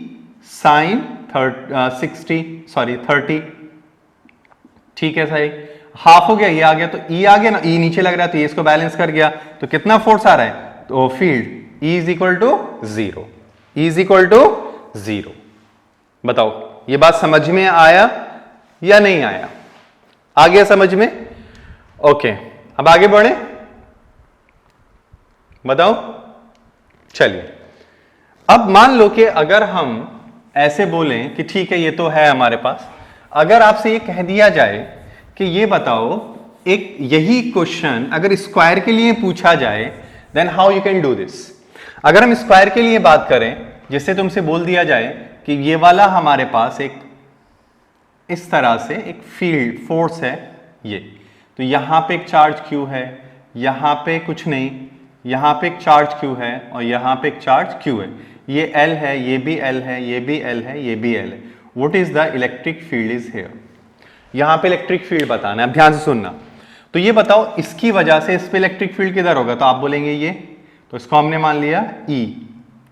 sin 30। ठीक है, सही। हाफ हो गया, ये आ गया, तो E आ गया ना, E नीचे लग रहा है तो ये इसको बैलेंस कर गया। तो कितना फोर्स आ रहा है? तो field E is equal to 0। E is equal to 0। बताओ ये बात समझ में आया या नहीं आया? आ गया समझ में? ओके, अब आगे बढ़े, बताओ। चलिए, अब मान लो कि अगर हम ऐसे बोलें कि ठीक है ये तो है हमारे पास, अगर आपसे ये कह दिया जाए कि ये बताओ एक यही क्वेश्चन अगर स्क्वायर के लिए पूछा जाए, then how you can do this. अगर हम स्क्वायर के लिए बात करें, जैसे तुमसे बोल दिया जाए कि ये वाला हमारे पास एक इस तरह से एक फील्ड फोर्स है, ये तो यहां पे एक चार्ज Q है, यहां पे कुछ नहीं, यहां पे एक चार्ज Q है और यहां पे एक चार्ज Q है, ये L है, ये भी L है, ये भी L है, ये भी L है। What is the electric field is here. यहां पे इलेक्ट्रिक फील्ड बताना है। अब ध्यान से सुनना, तो ये बताओ इसकी वजह से इस पे इलेक्ट्रिक फील्ड किधर होगा? तो आप बोलेंगे ये, तो इसको हमने मान लिया E।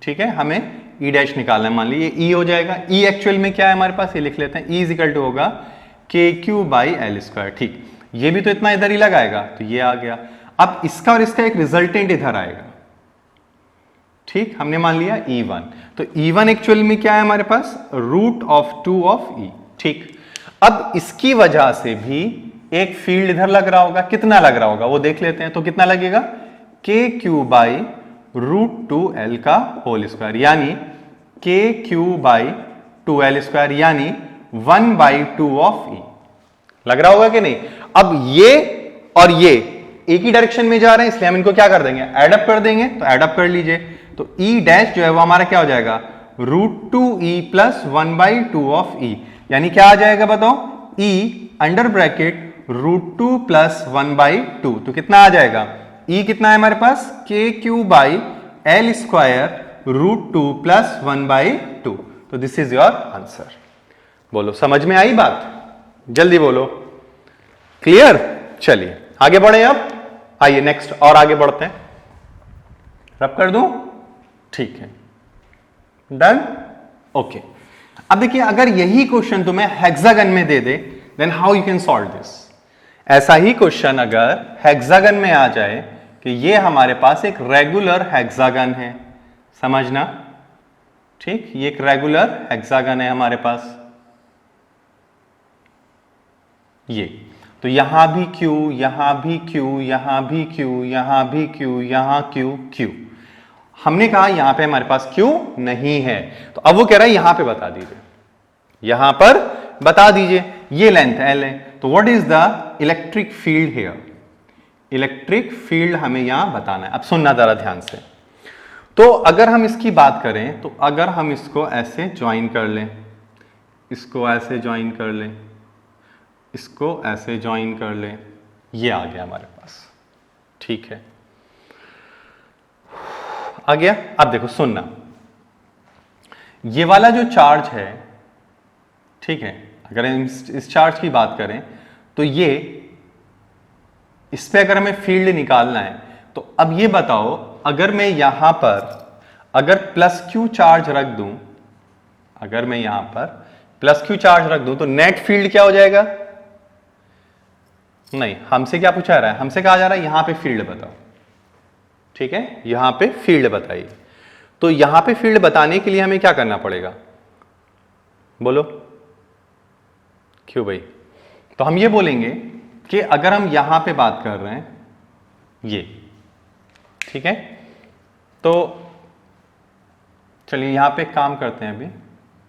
ठीक है, हमें E डैश निकालना है, मान लीजिए E हो जाएगा। E एक्चुअल में क्या है हमारे पास, ये लिख लेते हैं। E इज इक्वल टू होगा KQ बाई L स्क्वायर। ठीक, ये भी तो इतना इधर ही लगाएगा, तो ये आ गया। अब इसका और इसका एक रिजल्टेंट इधर आएगा। ठीक, हमने मान लिया E1, तो E1 एक्चुअल में क्या है हमारे पास? Root of 2 of E। ठीक, अब इसकी वजह से भी एक फील्ड इधर लग रहा होगा। कितना लग रहा होगा वो देख लेते हैं। तो कितना लगेगा? KQ बाई रूट 2L का होल स्क्वायर, यानी KQ बाई 2L स्क्वायर, यानी 1/2 ऑफ E। लग रहा होगा कि नहीं? अब ये और ये एक ही डायरेक्शन में जा रहे हैं, इसलिए हम इनको क्या कर देंगे? एड अप कर देंगे। तो एड अप कर लीजिए, तो E डैश जो है वो हमारा क्या हो जाएगा? Root 2E plus 1/2 of E, यानी क्या आ जाएगा बताओ? E under bracket root 2 plus 1/2। तो कितना आ जाएगा? E कितना है हमारे पास? KQ बाई L स्क्वायर रूट 2 प्लस 1/2। तो दिस इज योर आंसर। बोलो समझ में आई बात? जल्दी बोलो। क्लियर? चलिए आगे बढ़े। अब आइए नेक्स्ट और आगे बढ़ते हैं। रब कर दूं? ठीक है, डन। ओके, अब देखिए अगर यही क्वेश्चन तुम्हें हेक्सागन में दे दे, then how you can solve this. ऐसा ही क्वेश्चन अगर हेक्सागन में आ जाए कि ये हमारे पास एक रेगुलर हेक्सागन है, समझना। ठीक, ये एक रेगुलर हेक्सागन है हमारे पास, ये तो यहां भी Q, यहां भी Q, यहां भी Q, यहां भी Q, यहां Q, Q। हमने कहा यहां पे हमारे पास Q नहीं है, तो अब वो कह रहा है यहां पे बता दीजिए, यहां पर बता दीजिए। ये लेंथ L है, तो what is the electric field here. Electric field हमें यहां बताना है। अब सुनना जरा ध्यान से। तो अगर हम इसकी बात करें, तो अगर हम इसको ऐसे ज्वाइन कर लें, इसको ऐसे ज्वाइन कर लें, इसको ऐसे ज्वाइन कर लें, ये आ गया हमारे पास। ठीक है, आ गया। अब देखो सुनना, ये वाला जो चार्ज है, ठीक है, अगर हम इस चार्ज की बात करें तो ये इस पे अगर हमें फील्ड निकालना है, तो अब ये बताओ अगर मैं यहां पर अगर प्लस Q चार्ज रख दूं, अगर मैं यहां पर प्लस Q चार्ज रख दूं, तो नेट फील्ड क्या हो जाएगा? नहीं, हमसे क्या पूछा रहा है? हमसे कहा जा रहा है यहां पे फील्ड बताओ। ठीक है, यहां पे फील्ड बताइए। तो यहां पे फील्ड बताने के लिए हमें क्या करना पड़ेगा? बोलो क्यों भाई? तो हम ये बोलेंगे कि अगर हम यहां पे बात कर रहे हैं ये, ठीक है, तो चलिए यहां पे काम करते हैं। अभी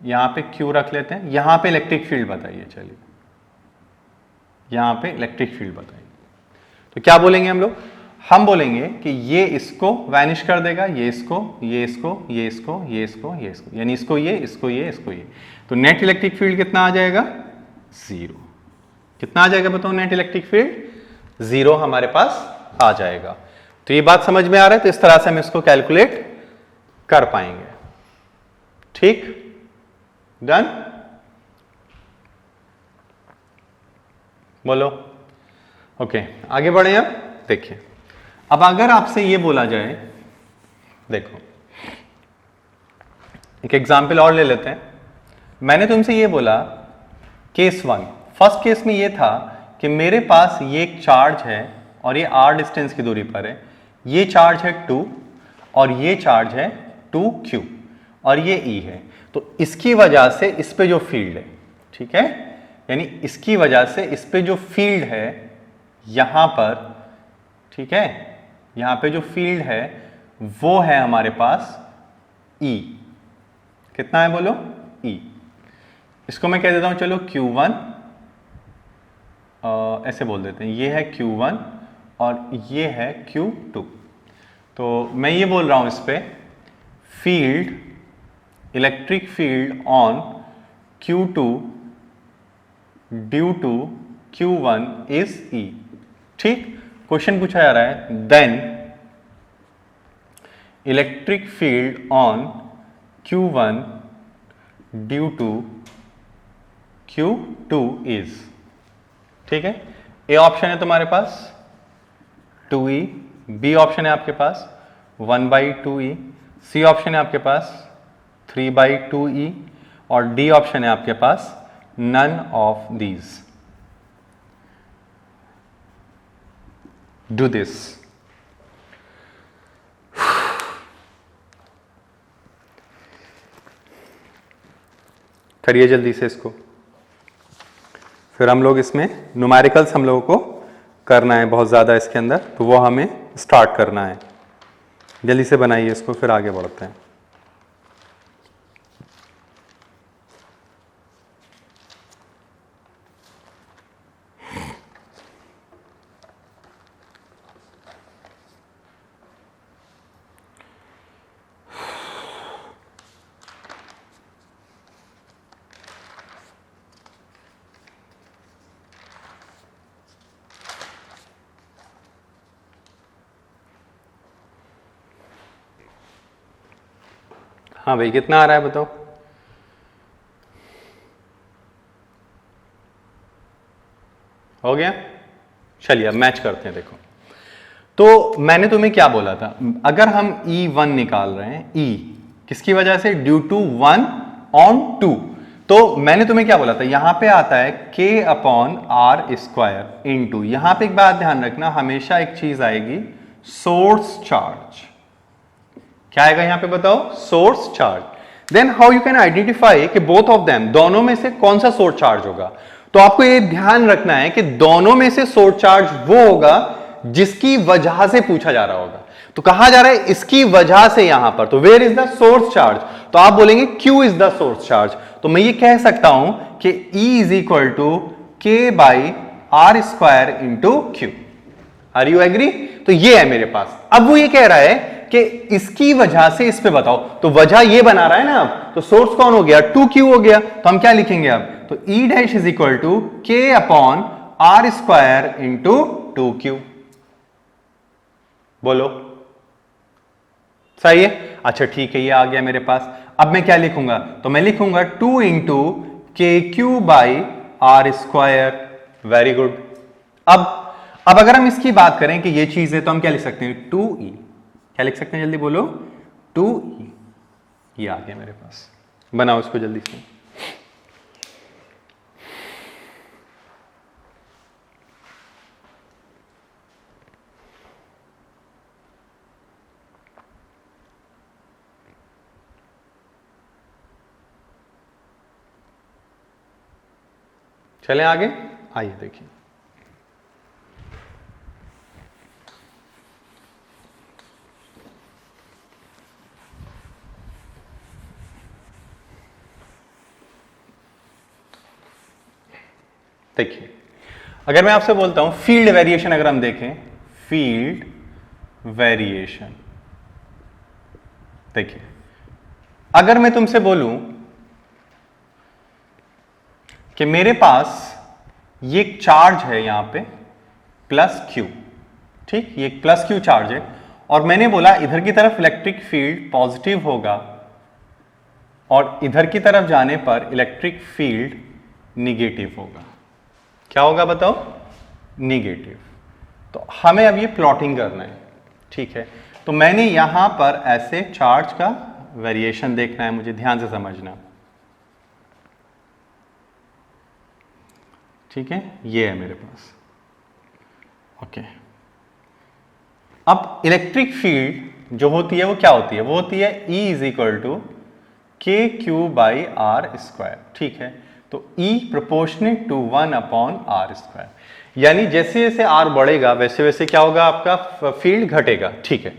यहां पे Q रख लेते हैं, यहां पे इलेक्ट्रिक फील्ड बताइए। चलिए यहां पे इलेक्ट्रिक फील्ड बताइए। तो क्या बोलेंगे हम लोग? हम बोलेंगे कि ये इसको वैनिश कर देगा, ये इसको, ये इसको, ये इसको, ये इसको, ये इसको, यानी इसको ये, इसको ये, इसको ये। तो नेट इलेक्ट्रिक फील्ड कितना आ जाएगा? 0। कितना आ जाएगा बताओ नेट इलेक्ट्रिक फील्ड? 0 हमारे पास आ जाएगा। तो ये बात समझ में आ रहा है? तो इस तरह से हम इसको कैलकुलेट कर पाएंगे। ठीक, डन। बोलो। ओके, आगे बढ़े। अब देखिए, अब अगर आपसे ये बोला जाए, देखो एक एग्जाम्पल और ले लेते हैं। मैंने तुमसे ये बोला केस 1, फर्स्ट केस में ये था कि मेरे पास ये एक चार्ज है और ये r डिस्टेंस की दूरी पर है, ये चार्ज है 2 और ये चार्ज है 2q और ये E है। तो इसकी वजह से इस पे जो फील्ड है, ठीक है, यानी इसकी वजह से इस पे जो फील्ड है यहां पर, ठीक है, यहां पे जो फील्ड है वो है हमारे पास E। कितना है बोलो? E। इसको मैं कह देता हूं चलो Q1, ऐसे बोल देते हैं, ये है Q1 और ये है Q2। तो मैं ये बोल रहा हूं इस पे field, electric field on Q2 due to Q1 is E। ठीक, क्वेश्चन पूछा जा रहा है then electric field on Q1 due to Q2 is, ठीक है। ए ऑप्शन है तुम्हारे पास 2E, बी ऑप्शन है आपके पास 1/2E, सी ऑप्शन है आपके पास 3/2E और डी ऑप्शन है आपके पास none of these. Do this. करिए जल्दी से इसको, फिर हम लोग इसमें न्यूमेरिकल्स हम लोगों को करना है बहुत ज़्यादा इसके अंदर, तो वो हमें स्टार्ट करना है। जल्दी से बनाइए इसको, फिर आगे बढ़ते हैं। हाँ भाई, कितना आ रहा है बताओ? हो गया? चलिए अब मैच करते हैं। देखो, तो मैंने तुम्हें क्या बोला था, अगर हम E1 निकाल रहे हैं, E किसकी वजह से? Due to 1 on 2। तो मैंने तुम्हें क्या बोला था, यहां पे आता है K/r², इनटू, यहां पे एक बात ध्यान रखना, हमेशा एक चीज आएगी सोर्स चार्ज। क्या आएगा यहां पे बताओ? Source charge. Then how you can identify कि बोथ ऑफ देम, दोनों में से कौन सा सोर्स चार्ज होगा? तो आपको ये ध्यान रखना है कि दोनों में से सोर्स चार्ज वो होगा जिसकी वजह से पूछा जा रहा होगा। तो कहा जा रहा है इसकी वजह से यहां पर, तो where is the source charge? तो आप बोलेंगे Q is the source charge. तो मैं ये कह सकता हूं कि E is equal to K/r² into Q। Are you agree? तो ये है मेरे पास। अब वो ये कह रहा है कि इसकी वजह से इस पे बताओ, तो वजह ये बना रहा है ना अब, तो सोर्स कौन हो गया? 2Q हो गया। तो हम क्या लिखेंगे अब? तो E dash is equal to K/r² into 2Q। बोलो, सही है? अच्छा ठीक है, ये आ गया मेरे पास। अब मैं क्या लिखूंगा? तो मैं लिखूंगा 2 इंटू KQ/r²। Very good. अब अगर हम इसकी बात करें कि ये चीज है, तो हम क्या लिख सकते हैं? 2E। क्या लिख सकते हैं? जल्दी बोलो। 2E। ये आ गया मेरे पास। बनाओ इसको जल्दी से। चलें आगे, आइए देखिए। देखिए, अगर मैं आपसे बोलता हूं फील्ड वेरिएशन, अगर हम देखें फील्ड वेरिएशन। देखिए, अगर मैं तुमसे बोलूं कि मेरे पास ये एक चार्ज है यहां पे प्लस क्यू, ठीक, ये एक प्लस क्यू चार्ज है, और मैंने बोला इधर की तरफ इलेक्ट्रिक फील्ड पॉजिटिव होगा और इधर की तरफ जाने पर इलेक्ट्रिक फील्ड निगेटिव होगा। क्या होगा बताओ? निगेटिव। तो हमें अब ये प्लॉटिंग करना है, ठीक है। तो मैंने यहां पर ऐसे चार्ज का वेरिएशन देखना है, मुझे ध्यान से समझना, ठीक है। ये है मेरे पास, ओके। अब इलेक्ट्रिक फील्ड जो होती है वो क्या होती है? वो होती है E is equal to k Q by are square, ठीक है। तो E प्रोपोर्शनेट टू 1/r², यानी जैसे जैसे r बढ़ेगा वैसे वैसे क्या होगा? आपका फील्ड घटेगा, ठीक है।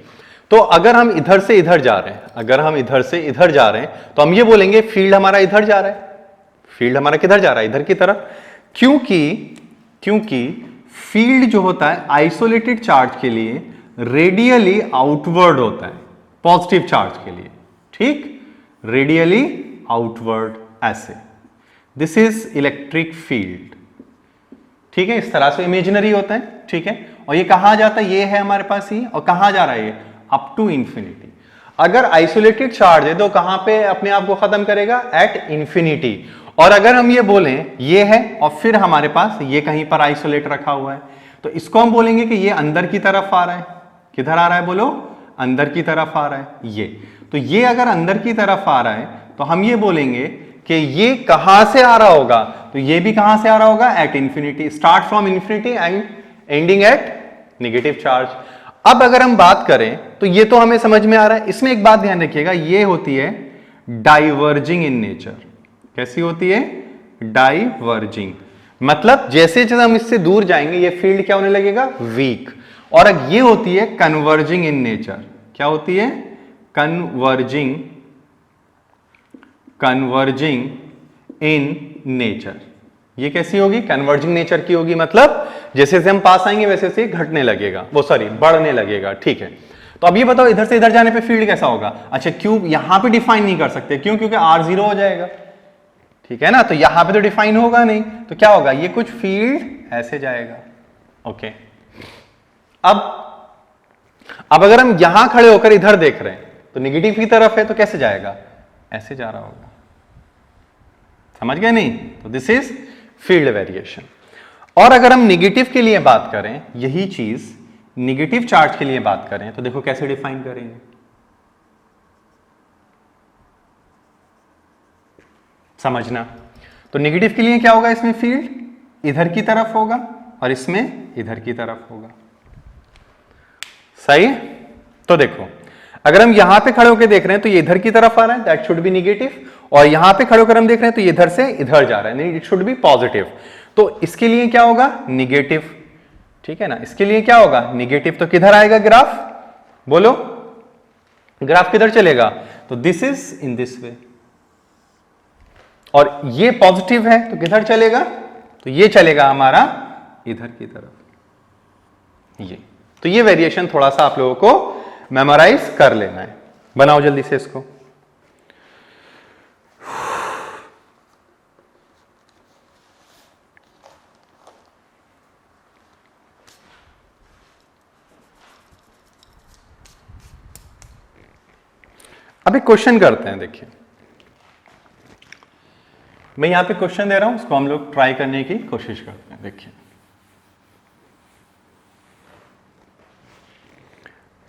तो अगर हम इधर से इधर जा रहे हैं, अगर हम इधर से इधर जा रहे हैं तो हम ये बोलेंगे फील्ड हमारा इधर जा रहा है। फील्ड हमारा किधर जा रहा है? इधर की तरफ। क्योंकि फील्ड जो होता है आइसोलेटेड चार्ज के लिए रेडियली आउटवर्ड होता है, पॉजिटिव चार्ज के लिए, ठीक, रेडियली आउटवर्ड ऐसे। दिस इज इलेक्ट्रिक फील्ड, ठीक है। इस तरह से इमेजिनरी होता है, ठीक है। और ये कहां जाता है? ये है हमारे पास ही, और कहां जा रहा है ये? Up to infinity. अगर आइसोलेटेड चार्ज है तो कहां पे अपने आप को खत्म करेगा? At infinity. और अगर हम ये बोलें ये है और फिर हमारे पास ये कहीं पर आइसोलेट रखा हुआ है, तो इसको हम बोलेंगे कि ये अंदर की तरफ आ रहा है। किधर आ रहा है बोलो? अंदर की तरफ आ रहा है ये। तो ये अगर अंदर की तरफ आ रहा है तो हम ये बोलेंगे कि ये कहां से आ रहा होगा? तो ये भी कहां से आ रहा होगा? At infinity, start from infinity and ending eight negative charge. अब अगर हम बात करें तो ये तो हमें समझ में आ रहा है। इसमें एक बात ध्यान रखिएगा, ये होती है डाइवर्जिंग इन नेचर। कैसी होती है? डाइवर्जिंग। मतलब जैसे जैसे हम इससे दूर जाएंगे ये फील्ड क्या होने लगेगा? वीक। और ये होती है कन्वर्जिंग इन नेचर। क्या होती है? Converging in nature. ये कैसी होगी? कन्वर्जिंग नेचर की होगी। मतलब जैसे जैसे हम पास आएंगे वैसे वैसे घटने लगेगा, वो सॉरी बढ़ने लगेगा, ठीक है। तो अब ये बताओ इधर से इधर जाने पे फील्ड कैसा होगा? अच्छा, क्यों यहां पे डिफाइन नहीं कर सकते? क्यों? क्योंकि r 0 हो जाएगा, ठीक है ना। तो यहां पे तो डिफाइन होगा नहीं, तो क्या होगा? ये कुछ फील्ड ऐसे जाएगा, ओके। अब अगर हम यहां खड़े होकर इधर देख रहे हैं तो निगेटिव की तरफ है, तो कैसे जाएगा? ऐसे जा रहा होगा। समझ गए नहीं? तो दिस इज फील्ड वेरिएशन। और अगर हम निगेटिव के लिए बात करें, यही चीज निगेटिव चार्ज के लिए बात करें तो देखो कैसे डिफाइन करेंगे। समझना। तो नेगेटिव के लिए क्या होगा? इसमें फील्ड इधर की तरफ होगा और इसमें इधर की तरफ होगा, सही। तो देखो अगर हम यहां पे खड़े होकर देख रहे हैं तो ये इधर की तरफ आ रहा है, दैट शुड बी नेगेटिव। और यहां पे खड़े होकर हम देख रहे हैं तो ये इधर से इधर जा रहा है, इट शुड बी पॉजिटिव। तो इसके लिए क्या होगा? निगेटिव, ठीक है ना। इसके लिए क्या होगा? निगेटिव। तो किधर आएगा ग्राफ? बोलो, ग्राफ किधर चलेगा? तो this is in this way. और ये पॉजिटिव है तो किधर चलेगा? तो ये चलेगा हमारा इधर की तरफ, ये। तो ये वेरिएशन थोड़ा सा आप लोगों को मेमोराइज कर लेना है। बनाओ जल्दी से इसको। अब एक क्वेश्चन करते हैं। देखिए मैं यहां पे क्वेश्चन दे रहा हूं, उसको हम लोग ट्राई करने की कोशिश करते हैं। देखिए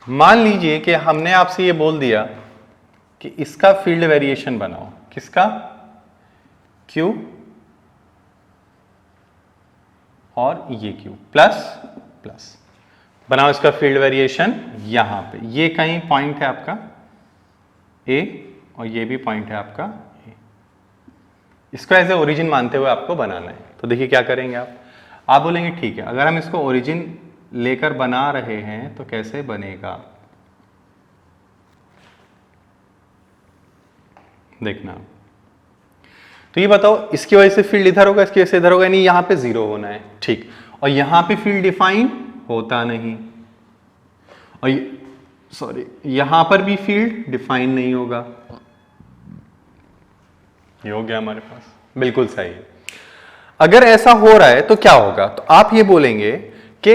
मान लीजिए कि हमने आपसे ये बोल दिया कि इसका फील्ड वेरिएशन बनाओ। किसका? Q और ये Q प्लस प्लस बनाओ इसका फील्ड वेरिएशन। यहां पे ये कहीं पॉइंट है आपका A और ये भी पॉइंट है आपका A। इसको एज ए ओरिजिन मानते हुए आपको बनाना है। तो देखिए क्या करेंगे आप बोलेंगे ठीक है, अगर हम इसको ओरिजिन लेकर बना रहे हैं तो कैसे बनेगा? देखना। तो ये बताओ इसकी वजह से फील्ड इधर होगा, इसकी वजह से इधर होगा, नहीं यहां पे 0 होना है, ठीक। और यहां पे फील्ड डिफाइन होता नहीं, और सॉरी यहां पर भी फील्ड डिफाइन नहीं होगा। ये हो गया हमारे पास, बिल्कुल सही। अगर ऐसा हो रहा है तो क्या होगा, तो आप ये बोलेंगे कि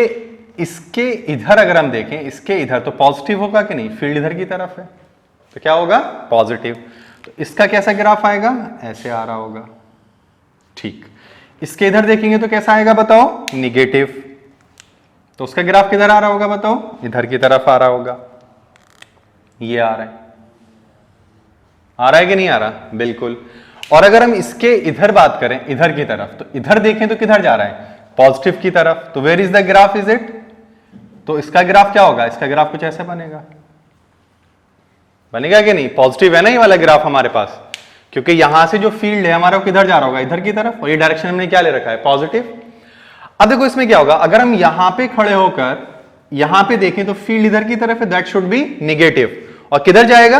इसके इधर अगर हम देखें, इसके इधर तो पॉजिटिव होगा कि नहीं, फील्ड इधर की तरफ है तो क्या होगा, पॉजिटिव। तो इसका कैसा ग्राफ आएगा, ऐसे आ रहा होगा। ठीक, इसके इधर देखेंगे तो कैसा आएगा बताओ, निगेटिव। तो उसका ग्राफ किधर आ रहा होगा बताओ, इधर की तरफ आ रहा होगा। ये आ रहा है कि नहीं आ रहा, बिल्कुल। और अगर हम इसके इधर बात करें, इधर की तरफ, तो इधर देखें तो किधर जा रहा है, पॉजिटिव की तरफ। तो where is the graph, is it, तो इसका ग्राफ क्या होगा, इसका ग्राफ कुछ ऐसा बनेगा कि नहीं, पॉजिटिव है ना ये वाला ग्राफ हमारे पास, क्योंकि यहां से जो फील्ड है हमारा वो किधर जा रहा होगा, इधर की तरफ, और ये डायरेक्शन हमने क्या ले रखा है, पॉजिटिव। अब देखो इसमें क्या होगा, अगर हम यहां पे खड़े होकर यहां पे देखें तो फील्ड इधर की तरफ है, दैट शुड बी निगेटिव। और किधर जाएगा,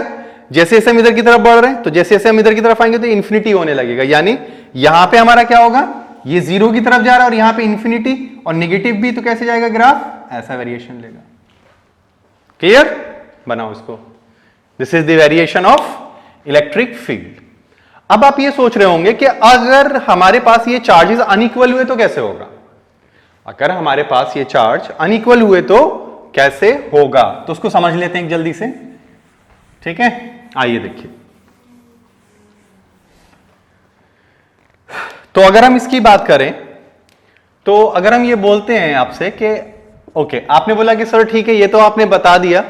जैसे जैसे हम इधर की तरफ बढ़ रहे हैं तो जैसे जैसे हम इधर की तरफ आएंगे तो इन्फिनिटी होने लगेगा, यानी यहां पे हमारा क्या होगा, ये जीरो की तरफ जा रहा है और यहां पे इन्फिनिटी और निगेटिव भी, तो कैसे जाएगा ग्राफ, ऐसा वेरिएशन लेगा। क्लियर, बनाओ इसको, this is the variation of electric field. अब आप ये सोच रहे होंगे कि अगर हमारे पास ये चार्जेस अनइक्वल हुए तो कैसे होगा, अगर हमारे पास ये चार्ज अनइक्वल हुए तो कैसे होगा, तो उसको समझ लेते हैं जल्दी से। ठीक है, आइए देखिए। तो अगर हम इसकी बात करें, तो अगर हम ये बोलते हैं आपसे कि ओके, आपने बोला कि सर ठीक है ये तो आपने बता दिया,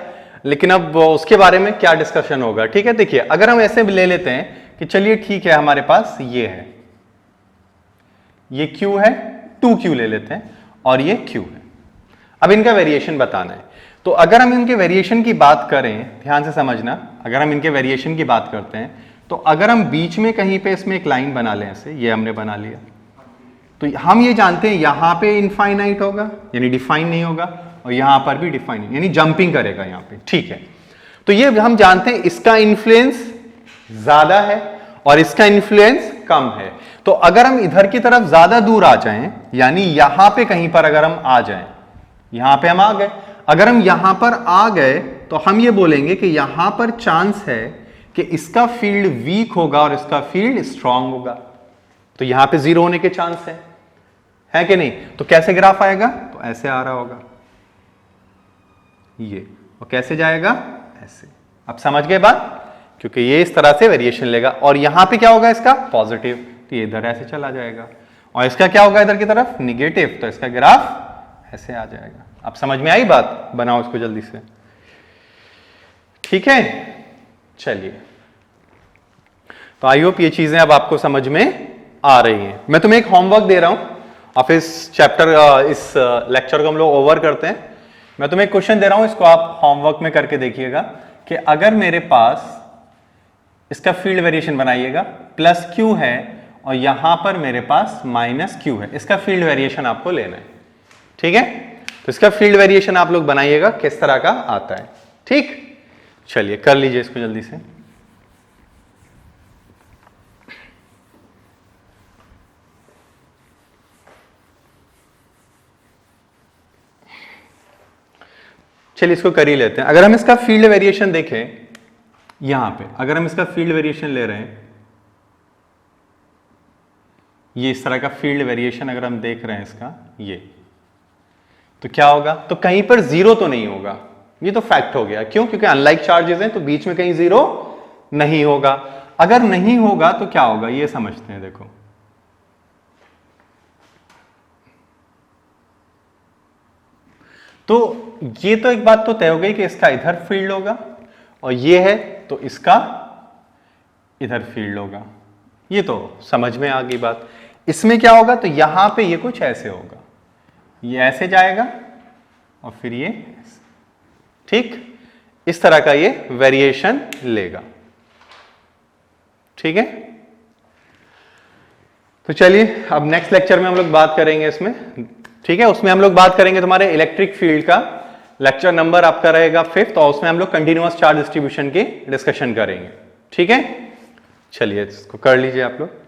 लेकिन अब उसके बारे में क्या डिस्कशन होगा। ठीक है, देखिए अगर हम ऐसे ले लेते हैं कि चलिए ठीक है, हमारे पास ये है, ये Q है, 2Q ले लेते हैं, और ये Q है। अब इनका वेरिएशन बताना है। तो अगर हम इनके वेरिएशन की बात करें, ध्यान से समझना, अगर हम इनके वेरिएशन की बात करते हैं, तो अगर हम बीच में कहीं पे इसमें एक लाइन बना लें, ऐसे ये हमने बना लिया, तो हम ये जानते हैं यहां पे इनफाइनाइट होगा, यानी डिफाइन नहीं होगा, और यहां पर भी डिफाइन, यानी जंपिंग करेगा यहां पे। ठीक है, तो ये हम जानते हैं इसका इन्फ्लुएंस ज्यादा है और इसका इन्फ्लुएंस कम है। तो अगर हम इधर की तरफ ज्यादा दूर आ जाएं, यानी यहां पे कहीं पर अगर हम आ जाएं, यहां पे हम आ गए, अगर हम यहां पर आ गए तो हम ये बोलेंगे कि यहां पर चांस है कि इसका फील्ड वीक होगा और इसका फील्ड स्ट्रांग होगा। तो यहां पे जीरो होने के चांस है कि नहीं। तो कैसे ग्राफ आएगा, तो ऐसे आ रहा होगा ये, और कैसे जाएगा, ऐसे। अब समझ गए बात, क्योंकि ये इस तरह से वेरिएशन लेगा, और यहां पे क्या होगा इसका, पॉजिटिव, तो ये इधर ऐसे चला जाएगा, और इसका क्या होगा इधर की तरफ, निगेटिव, तो इसका ग्राफ ऐसे आ जाएगा। अब समझ में आई बात, बनाओ इसको जल्दी से। ठीक है, चलिए, तो आई होप ये चीजें अब आपको समझ में आ रही हैं। मैं तुम्हें एक होमवर्क दे रहा हूं, अब इस चैप्टर इस लेक्चर को हम लोग ओवर करते हैं। मैं तुम्हें एक क्वेश्चन दे रहा हूं, इसको आप होमवर्क में करके देखिएगा कि अगर मेरे पास इसका फील्ड वेरिएशन बनाइएगा, प्लस Q है और यहां पर मेरे पास माइनस Q है, इसका फील्ड वेरिएशन आपको लेना है। ठीक है, तो इसका फील्ड वेरिएशन आप लोग बनाइएगा, किस तरह का आता है। ठीक, चलिए कर लीजिए इसको जल्दी से। चलिए इसको कर ही लेते हैं। अगर हम इसका फील्ड वेरिएशन देखें, यहां पे अगर हम इसका फील्ड वेरिएशन ले रहे हैं, ये इस तरह का फील्ड वेरिएशन अगर हम देख रहे हैं इसका, ये तो क्या होगा, तो कहीं पर जीरो तो नहीं होगा, ये तो फैक्ट हो गया। क्यों, क्योंकि अनलाइक चार्जेस हैं तो बीच में कहीं जीरो नहीं होगा। अगर नहीं होगा तो क्या होगा, ये समझते हैं। देखो तो ये तो एक बात तो तय हो गई कि इसका इधर फील्ड होगा, और ये है तो इसका इधर फील्ड होगा, ये तो समझ में आ गई बात। इसमें क्या होगा, तो यहां पे ये कुछ ऐसे होगा, ये ऐसे जाएगा और फिर ये ऐसे। ठीक, इस तरह का ये वेरिएशन लेगा। ठीक है, तो चलिए अब नेक्स्ट लेक्चर में हम लोग बात करेंगे इसमें। ठीक है, उसमें हम लोग बात करेंगे तुम्हारे इलेक्ट्रिक फील्ड का। लेक्चर नंबर आपका रहेगा 5th, और उसमें हम लोग कंटिन्यूअस चार्ज डिस्ट्रीब्यूशन की डिस्कशन करेंगे। ठीक है, चलिए इसको कर लीजिए आप लोग।